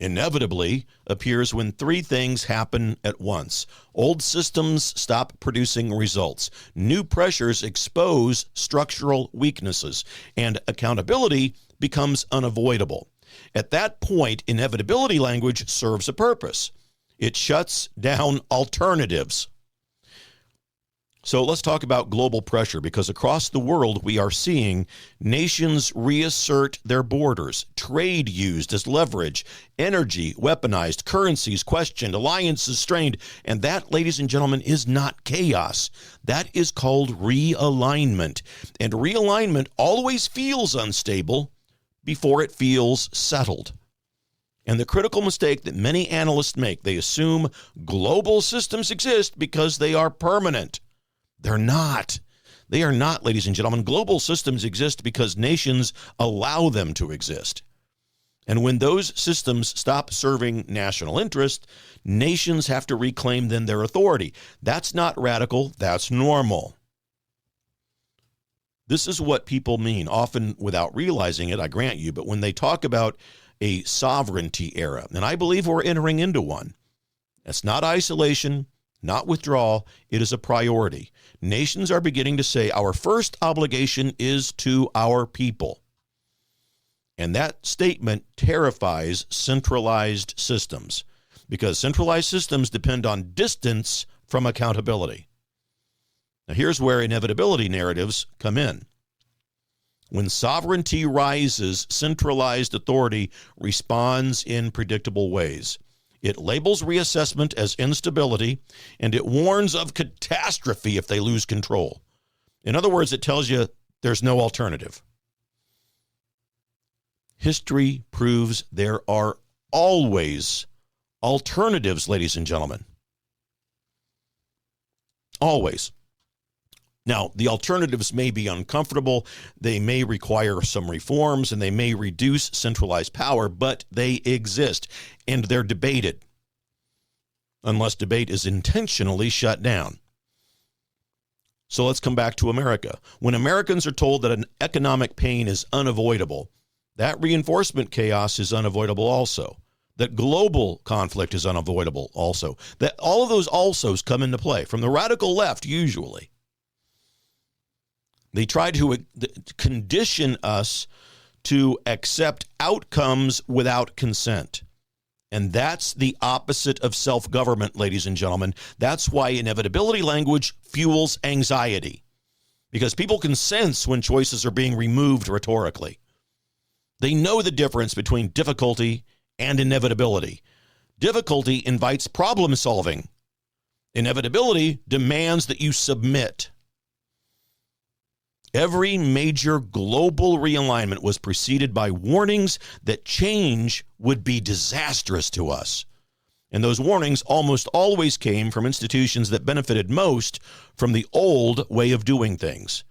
inevitably appears when three things happen at once. Old systems stop producing results. New pressures expose structural weaknesses, and accountability becomes unavoidable. At that point, inevitability language serves a purpose. It shuts down alternatives. So let's talk about global pressure, because across the world we are seeing nations reassert their borders, trade used as leverage, energy weaponized, currencies questioned, alliances strained, and that, ladies and gentlemen, is not chaos. That is called realignment. And realignment always feels unstable before it feels settled. And the critical mistake that many analysts make, they assume global systems exist because they are permanent. They're not. They are not, ladies and gentlemen. Global systems exist because nations allow them to exist. And when those systems stop serving national interest, nations have to reclaim then their authority. That's not radical. That's normal. This is what people mean, often without realizing it, I grant you, but when they talk about a sovereignty era, and I believe we're entering into one, it's not isolation, not withdrawal, it is a priority. Nations are beginning to say our first obligation is to our people. And that statement terrifies centralized systems, because centralized systems depend on distance from accountability. Now, here's where inevitability narratives come in. When sovereignty rises, centralized authority responds in predictable ways. It labels reassessment as instability, and it warns of catastrophe if they lose control. In other words, it tells you there's no alternative. History proves there are always alternatives, ladies and gentlemen. Always. Now, the alternatives may be uncomfortable, they may require some reforms, and they may reduce centralized power, but they exist, and they're debated, unless debate is intentionally shut down. So let's come back to America. When Americans are told that an economic pain is unavoidable, that reinforcement chaos is unavoidable also. That global conflict is unavoidable also. That all of those alsos come into play, from the radical left usually. They try to condition us to accept outcomes without consent. And that's the opposite of self-government, ladies and gentlemen. That's why inevitability language fuels anxiety, because people can sense when choices are being removed rhetorically. They know the difference between difficulty and inevitability. Difficulty invites problem solving. Inevitability demands that you submit. Every major global realignment was preceded by warnings that change would be disastrous to us. And those warnings almost always came from institutions that benefited most from the old way of doing things.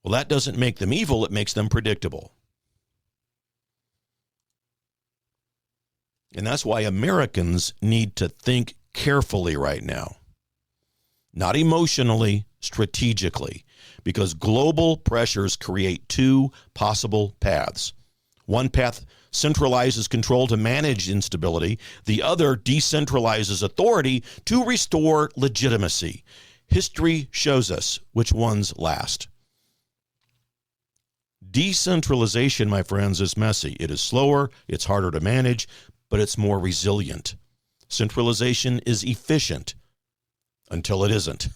Well, that doesn't make them evil, it makes them predictable. And that's why Americans need to think carefully right now. Not emotionally, strategically, because global pressures create two possible paths. One path centralizes control to manage instability. The other decentralizes authority to restore legitimacy. History shows us which ones last. Decentralization, my friends, is messy. It is slower, it's harder to manage, but it's more resilient. Centralization is efficient until it isn't.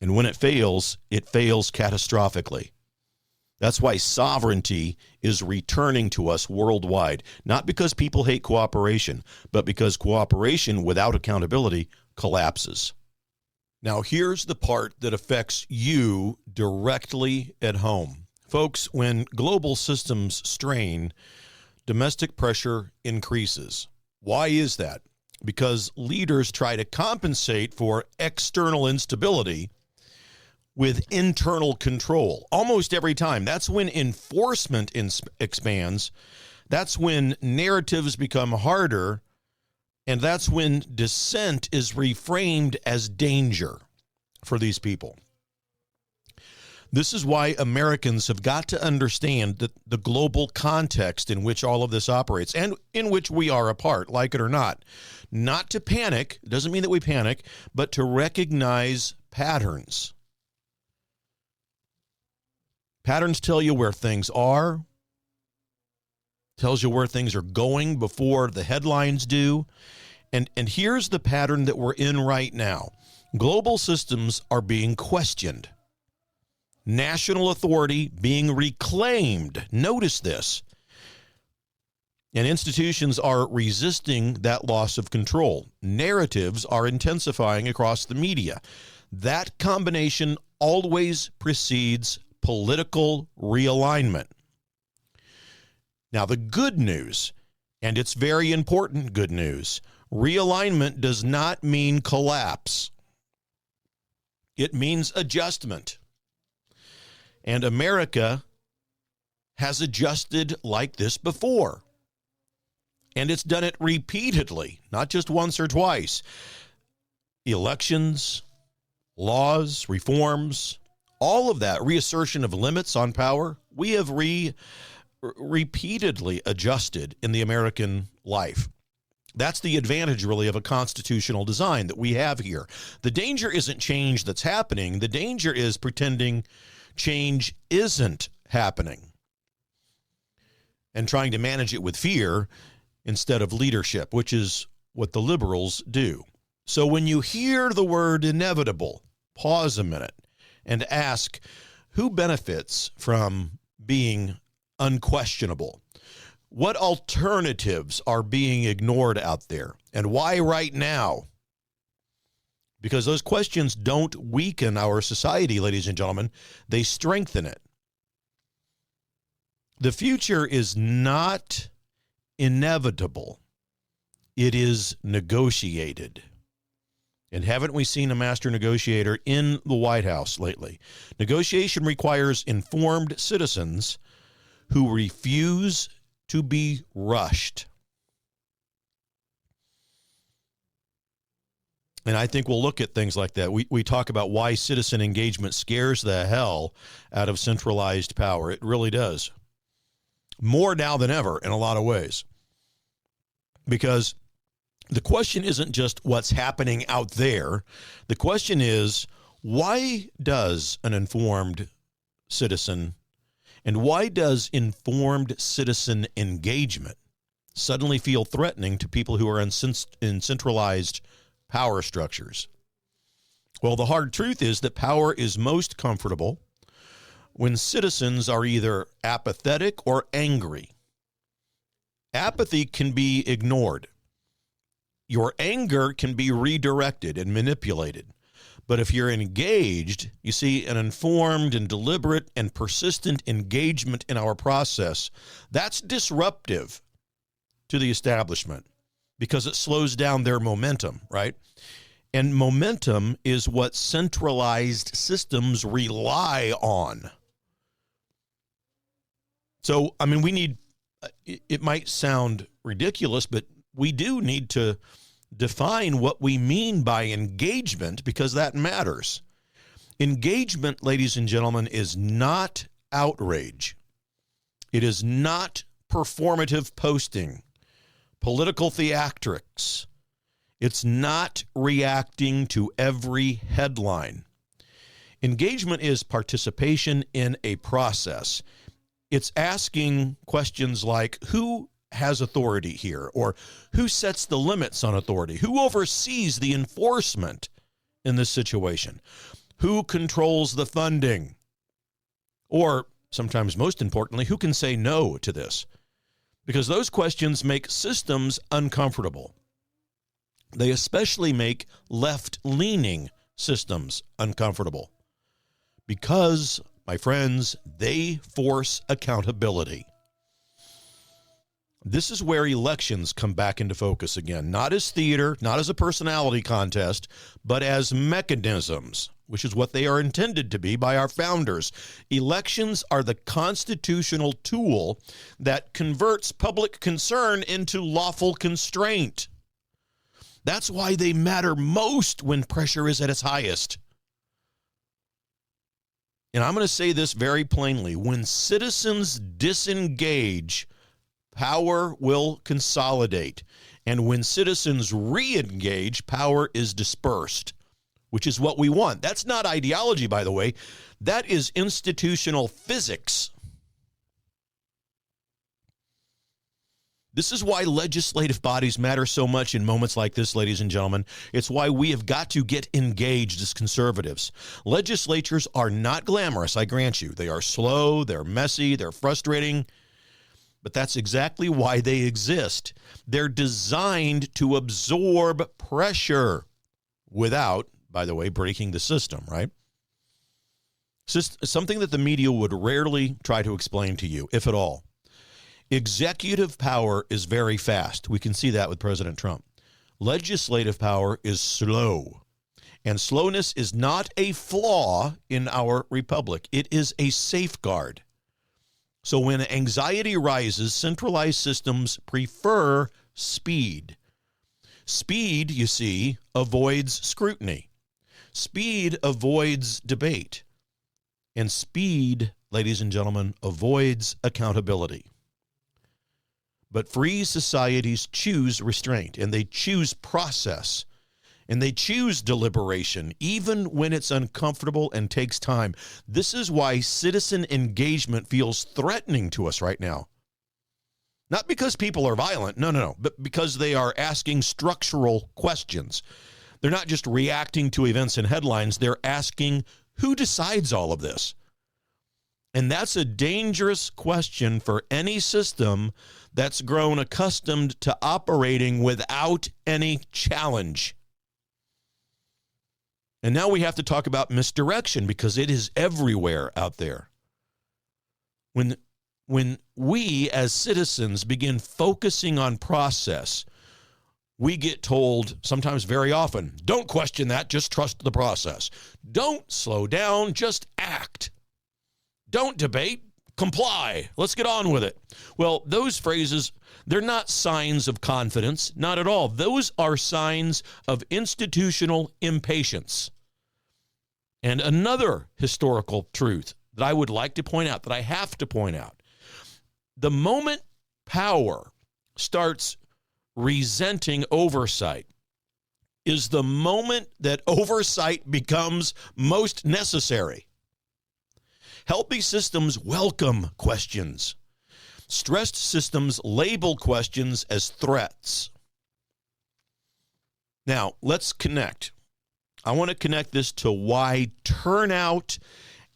And when it fails catastrophically. That's why sovereignty is returning to us worldwide, not because people hate cooperation, but because cooperation without accountability collapses. Now, here's the part that affects you directly at home. Folks, when global systems strain, domestic pressure increases. Why is that? Because leaders try to compensate for external instability with internal control almost every time. That's when enforcement expands. That's when narratives become harder. And that's when dissent is reframed as danger for these people. This is why Americans have got to understand that the global context in which all of this operates and in which we are a part, like it or not. Not to panic, doesn't mean that we panic, but to recognize patterns. Patterns tell you where things are, tells you where things are going before the headlines do. And here's the pattern that we're in right now. Global systems are being questioned. National authority being reclaimed. Notice this. And institutions are resisting that loss of control. Narratives are intensifying across the media. That combination always precedes political realignment. Now, the good news, and it's very important good news, realignment does not mean collapse. It means adjustment. And America has adjusted like this before. And it's done it repeatedly, not just once or twice. Elections, laws, reforms, all of that, reassertion of limits on power, we have repeatedly adjusted in the American life. That's the advantage, really, of a constitutional design that we have here. The danger isn't change that's happening. The danger is pretending change isn't happening and trying to manage it with fear instead of leadership, which is what the liberals do. So when you hear the word inevitable, pause a minute and ask, who benefits from being unquestionable? What alternatives are being ignored out there? And why right now? Because those questions don't weaken our society, ladies and gentlemen. They strengthen it. The future is not inevitable. It is negotiated. And haven't we seen a master negotiator in the White House lately? Negotiation requires informed citizens who refuse to be rushed. And I think we'll look at things like that. We talk about why citizen engagement scares the hell out of centralized power. It really does. More now than ever in a lot of ways. Because the question isn't just what's happening out there. The question is, why does an informed citizen and why does informed citizen engagement suddenly feel threatening to people who are in centralized power structures? Well, the hard truth is that power is most comfortable when citizens are either apathetic or angry. Apathy can be ignored. Your anger can be redirected and manipulated. But if you're engaged, you see, an informed and deliberate and persistent engagement in our process, that's disruptive to the establishment because it slows down their momentum, right? And momentum is what centralized systems rely on. So, I mean, we need, it might sound ridiculous, but we do need to define what we mean by engagement because that matters. Engagement, ladies and gentlemen, is not outrage. It is not performative posting, political theatrics. It's not reacting to every headline. Engagement is participation in a process. It's asking questions like, who has authority here? Or who sets the limits on authority? Who oversees the enforcement in this situation? Who controls the funding? Or sometimes most importantly, who can say no to this? Because those questions make systems uncomfortable. They especially make left-leaning systems uncomfortable because, my friends, they force accountability. This is where elections come back into focus again, not as theater, not as a personality contest, but as mechanisms, which is what they are intended to be by our founders. Elections are the constitutional tool that converts public concern into lawful constraint. That's why they matter most when pressure is at its highest. And I'm going to say this very plainly. When citizens disengage, power will consolidate. And when citizens re-engage, power is dispersed, which is what we want. That's not ideology, by the way. That is institutional physics. This is why legislative bodies matter so much in moments like this, ladies and gentlemen. It's why we have got to get engaged as conservatives. Legislatures are not glamorous, I grant you. They are slow, they're messy, they're frustrating, but that's exactly why they exist. They're designed to absorb pressure without, by the way, breaking the system, right? Something that the media would rarely try to explain to you, if at all. Executive power is very fast. We can see that with President Trump. Legislative power is slow. And slowness is not a flaw in our republic. It is a safeguard. So when anxiety rises, centralized systems prefer speed. Speed, you see, avoids scrutiny. Speed avoids debate. And speed, ladies and gentlemen, avoids accountability. But free societies choose restraint, and they choose process, and they choose deliberation, even when it's uncomfortable and takes time. This is why citizen engagement feels threatening to us right now. Not because people are violent, no, but because they are asking structural questions. They're not just reacting to events and headlines, they're asking, who decides all of this? And that's a dangerous question for any system that's grown accustomed to operating without any challenge. And now we have to talk about misdirection because it is everywhere out there. When we as citizens begin focusing on process, we get told, sometimes very often, don't question that, just trust the process. Don't slow down, just act. Don't debate, comply. Let's get on with it. Well, those phrases, they're not signs of confidence, not at all. Those are signs of institutional impatience. And another historical truth that I would like to point out, that I have to point out, the moment power starts resenting oversight is the moment that oversight becomes most necessary. Healthy systems welcome questions. Stressed systems label questions as threats. Now, let's connect. I want to connect this to why turnout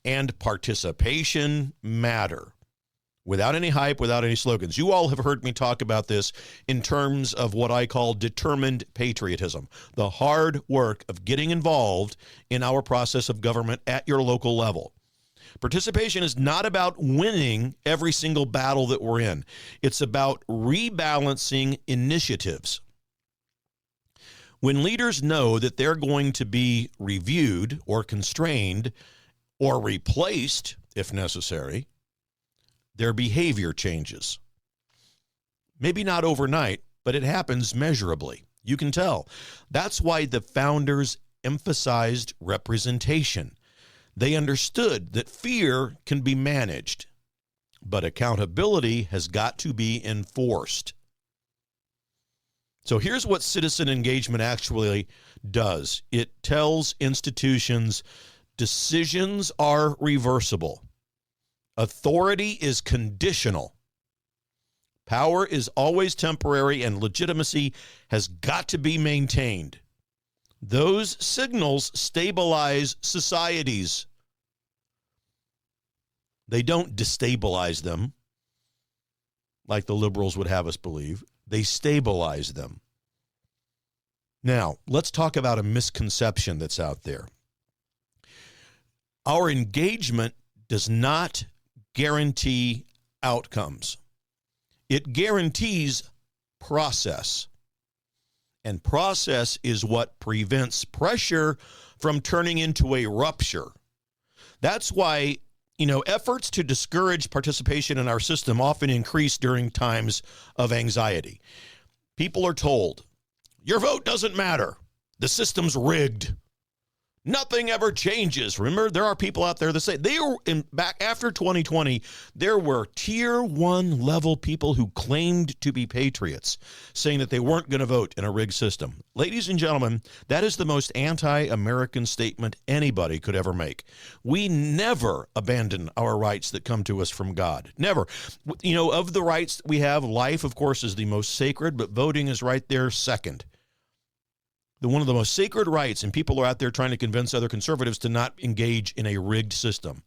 and participation matter. Without any hype, without any slogans. You all have heard me talk about this in terms of what I call determined patriotism, the hard work of getting involved in our process of government at your local level. Participation is not about winning every single battle that we're in. It's about rebalancing initiatives. When leaders know that they're going to be reviewed or constrained or replaced, if necessary, their behavior changes. Maybe not overnight, but it happens measurably. You can tell. That's why the founders emphasized representation. They understood that fear can be managed, but accountability has got to be enforced. So here's what citizen engagement actually does. It tells institutions decisions are reversible. Authority is conditional. Power is always temporary, and legitimacy has got to be maintained. Those signals stabilize societies. They don't destabilize them, like the liberals would have us believe. They stabilize them. Now, let's talk about a misconception that's out there. Our engagement does not guarantee outcomes. It guarantees process. And process is what prevents pressure from turning into a rupture. That's why, efforts to discourage participation in our system often increase during times of anxiety. People are told, your vote doesn't matter. The system's rigged. Nothing ever changes. Remember, there are people out there that say back after 2020, there were tier 1 level people who claimed to be patriots, saying that they weren't going to vote in a rigged system. Ladies and gentlemen, that is the most anti-American statement anybody could ever make. We never abandon our rights that come to us from God. Never. Of the rights that we have, life, of course, is the most sacred, but voting is right there second. One of the most sacred rights, and people are out there trying to convince other conservatives to not engage in a rigged system.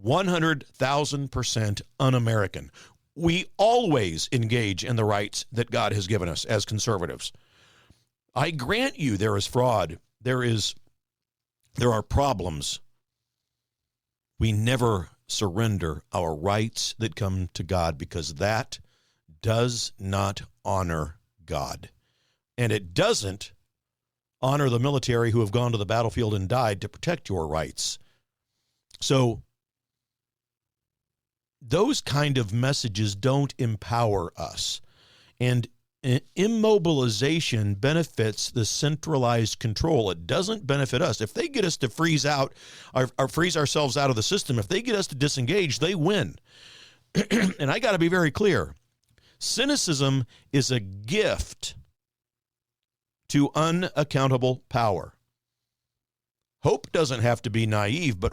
100,000% un-American. We always engage in the rights that God has given us as conservatives. I grant you there is fraud. There are problems. We never surrender our rights that come to God, because that does not honor God. And it doesn't honor the military who have gone to the battlefield and died to protect your rights. So those kind of messages don't empower us. And immobilization benefits the centralized control. It doesn't benefit us. If they get us to freeze out or freeze ourselves out of the system, if they get us to disengage, they win. And I got to be very clear. Cynicism is a gift to unaccountable power. Hope doesn't have to be naive, but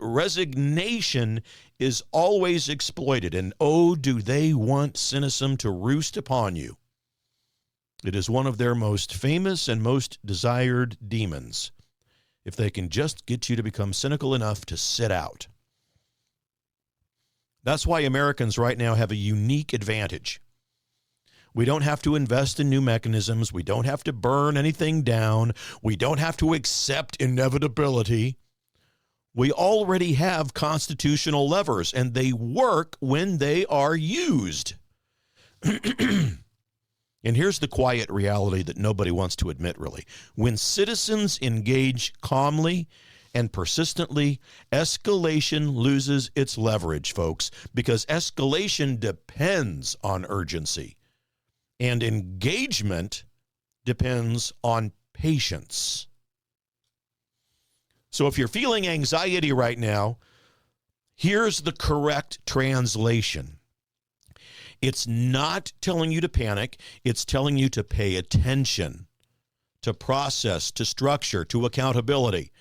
resignation is always exploited. And oh, do they want cynicism to roost upon you. It is one of their most famous and most desired demons, if they can just get you to become cynical enough to sit out. That's why Americans right now have a unique advantage. We don't have to invest in new mechanisms. We don't have to burn anything down. We don't have to accept inevitability. We already have constitutional levers, and they work when they are used. And here's the quiet reality that nobody wants to admit, really. When citizens engage calmly and persistently, escalation loses its leverage, folks, because escalation depends on urgency. And engagement depends on patience. So if you're feeling anxiety right now, here's the correct translation. It's not telling you to panic. It's telling you to pay attention, to process, to structure, to accountability.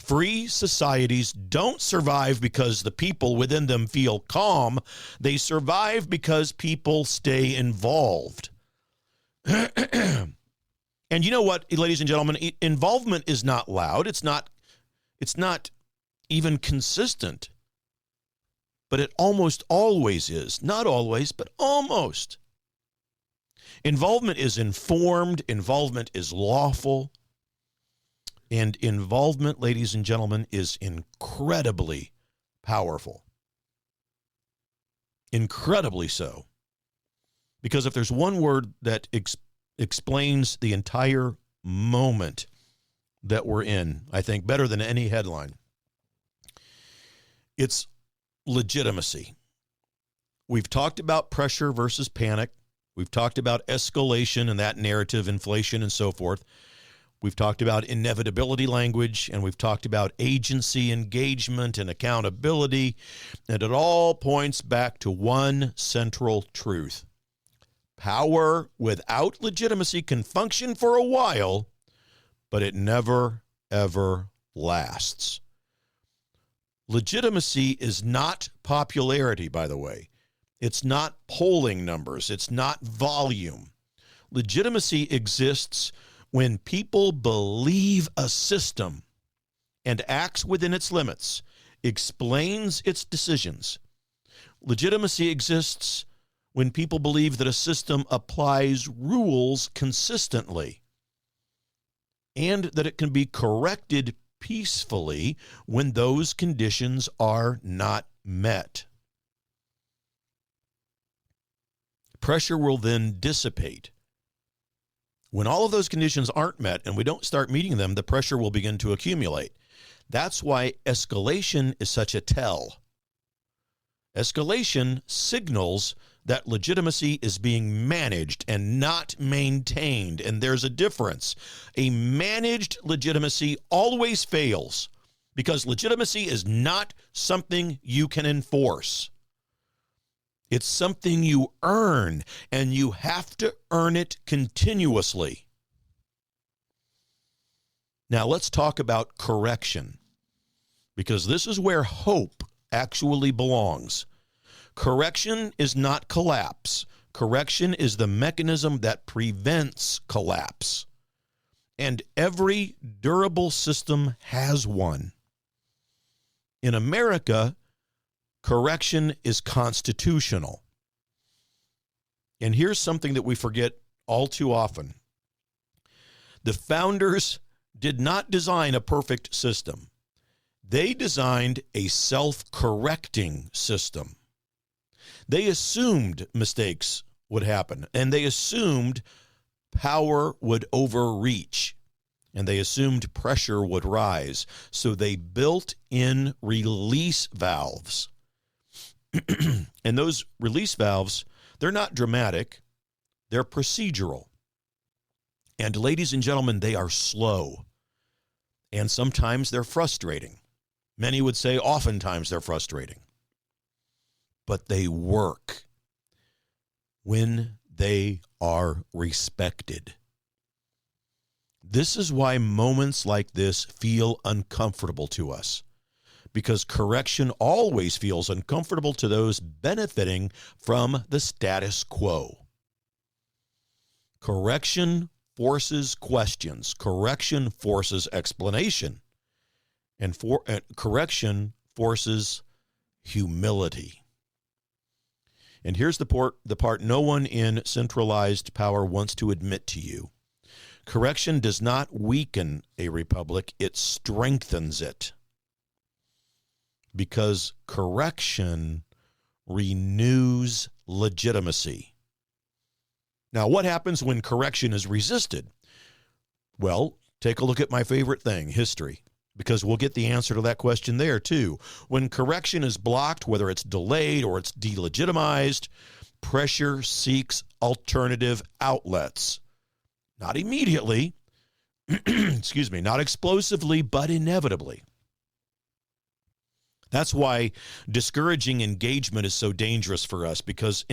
Free societies don't survive because the people within them feel calm. They survive because people stay involved. And you know what, ladies and gentlemen, involvement is not loud. It's not even consistent. But it almost always is. Not always, but almost. Involvement is informed. Involvement is lawful. And involvement, ladies and gentlemen, is incredibly powerful. Incredibly so. Because if there's one word that explains the entire moment that we're in, I think better than any headline, it's legitimacy. We've talked about pressure versus panic. We've talked about escalation and that narrative, inflation, and so forth. We've talked about inevitability language, and we've talked about agency, engagement, and accountability. And it all points back to one central truth. Power without legitimacy can function for a while, but it never, ever lasts. Legitimacy is not popularity, by the way. It's not polling numbers. It's not volume. Legitimacy exists when people believe a system and acts within its limits, explains its decisions. Legitimacy exists when people believe that a system applies rules consistently and that it can be corrected peacefully when those conditions are not met. Pressure will then dissipate. When all of those conditions aren't met and we don't start meeting them, the pressure will begin to accumulate. That's why escalation is such a tell. Escalation signals that legitimacy is being managed and not maintained, and there's a difference. A managed legitimacy always fails because legitimacy is not something you can enforce. It's something you earn, and you have to earn it continuously. Now let's talk about correction, because this is where hope actually belongs. Correction is not collapse. Correction is the mechanism that prevents collapse. And every durable system has one. In America, correction is constitutional. And here's something that we forget all too often. The founders did not design a perfect system. They designed a self-correcting system. They assumed mistakes would happen, and they assumed power would overreach, and they assumed pressure would rise. So they built in release valves. And those release valves, they're not dramatic, they're procedural. And ladies and gentlemen, they are slow. And sometimes they're frustrating. Many would say oftentimes they're frustrating. But they work when they are respected. This is why moments like this feel uncomfortable to us, because correction always feels uncomfortable to those benefiting from the status quo. Correction forces questions. Correction forces explanation. And correction forces humility. And here's the part no one in centralized power wants to admit to you. Correction does not weaken a republic, it strengthens it. Because correction renews legitimacy. Now, what happens when correction is resisted? Well, take a look at my favorite thing, history, because we'll get the answer to that question there, too. When correction is blocked, whether it's delayed or it's delegitimized, pressure seeks alternative outlets. Not immediately, not explosively, but inevitably. That's why discouraging engagement is so dangerous for us, because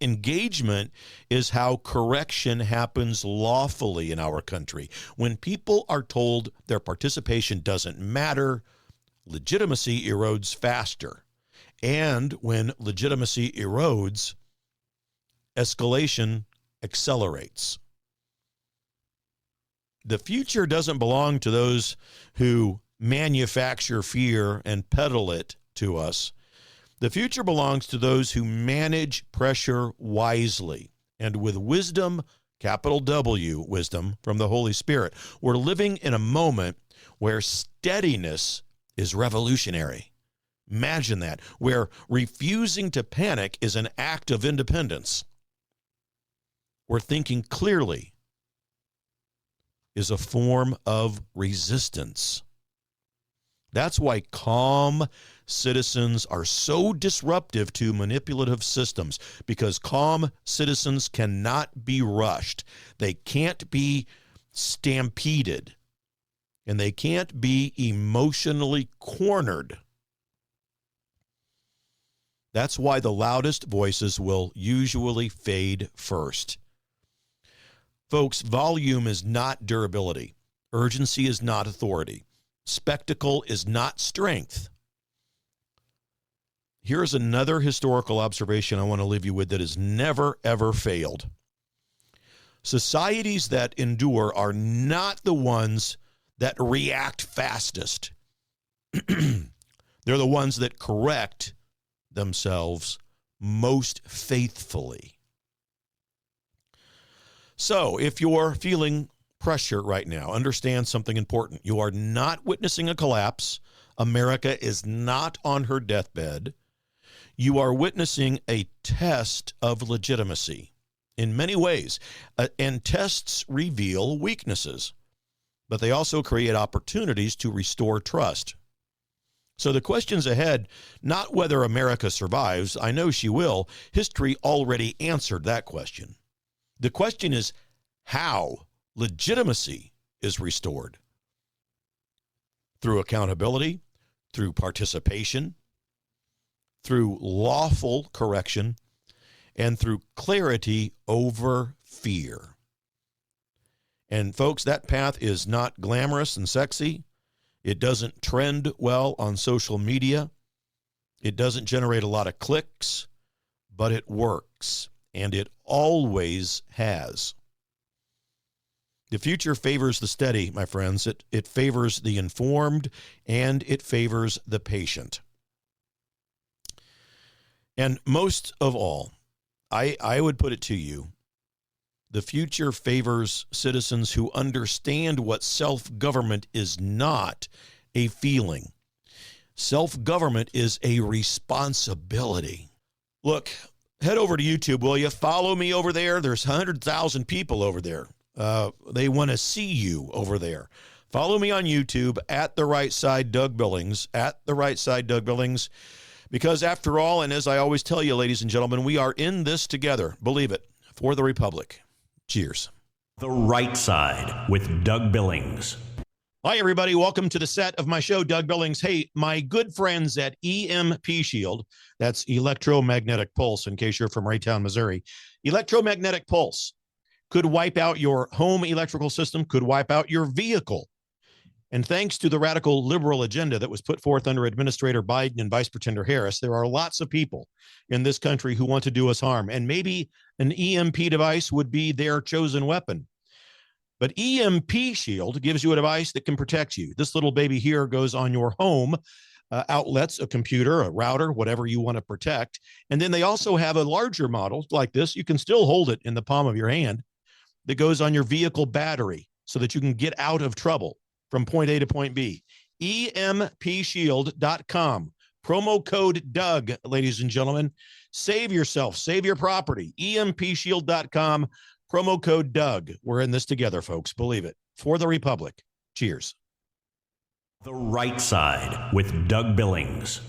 engagement is how correction happens lawfully in our country. When people are told their participation doesn't matter, legitimacy erodes faster. And when legitimacy erodes, escalation accelerates. The future doesn't belong to those who manufacture fear and peddle it to us. The future belongs to those who manage pressure wisely and with wisdom, capital W, wisdom from the Holy Spirit. We're living in a moment where steadiness is revolutionary. Imagine that, where refusing to panic is an act of independence. Where thinking clearly is a form of resistance. That's why calm citizens are so disruptive to manipulative systems, because calm citizens cannot be rushed. They can't be stampeded, and they can't be emotionally cornered. That's why the loudest voices will usually fade first. Folks, volume is not durability. Urgency is not authority. Spectacle is not strength. Here's another historical observation I want to leave you with that has never, ever failed. Societies that endure are not the ones that react fastest. They're the ones that correct themselves most faithfully. So, if you're feeling pressure right now, understand something important. You are not witnessing a collapse. America is not on her deathbed. You are witnessing a test of legitimacy in many ways, and tests reveal weaknesses, but they also create opportunities to restore trust. So the questions ahead, not whether America survives. I know she will. History already answered that question. The question is how legitimacy is restored. Through accountability, through participation, through lawful correction, and through clarity over fear. And folks, that path is not glamorous and sexy. It doesn't trend well on social media. It doesn't generate a lot of clicks, but it works, and it always has. The future favors the steady, my friends. It favors the informed, and it favors the patient. And most of all, I would put it to you, the future favors citizens who understand what self-government is not a feeling. Self-government is a responsibility. Look, head over to YouTube, will you? Follow me over there. There's 100,000 people over there. They want to see you over there. Follow me on YouTube at The Right Side Doug Billings, at The Right Side Doug Billings, because after all, and as I always tell you, ladies and gentlemen, we are in this together. Believe it, for the Republic. Cheers. The Right Side with Doug Billings. Hi, everybody. Welcome to the set of my show, Doug Billings. Hey, my good friends at EMP Shield, that's electromagnetic pulse, in case you're from Raytown, Missouri. Electromagnetic pulse could wipe out your home electrical system, could wipe out your vehicle. And thanks to the radical liberal agenda that was put forth under Administrator Biden and Vice Pretender Harris, there are lots of people in this country who want to do us harm. And maybe an EMP device would be their chosen weapon. But EMP Shield gives you a device that can protect you. This little baby here goes on your home outlets, a computer, a router, whatever you want to protect. And then they also have a larger model like this. You can still hold it in the palm of your hand that goes on your vehicle battery so that you can get out of trouble from point A to point B. EMPshield.com. Promo code Doug, ladies and gentlemen. Save yourself. Save your property. EMPshield.com. Promo code Doug. We're in this together, folks. Believe it. For the Republic. Cheers. The Right Side with Doug Billings.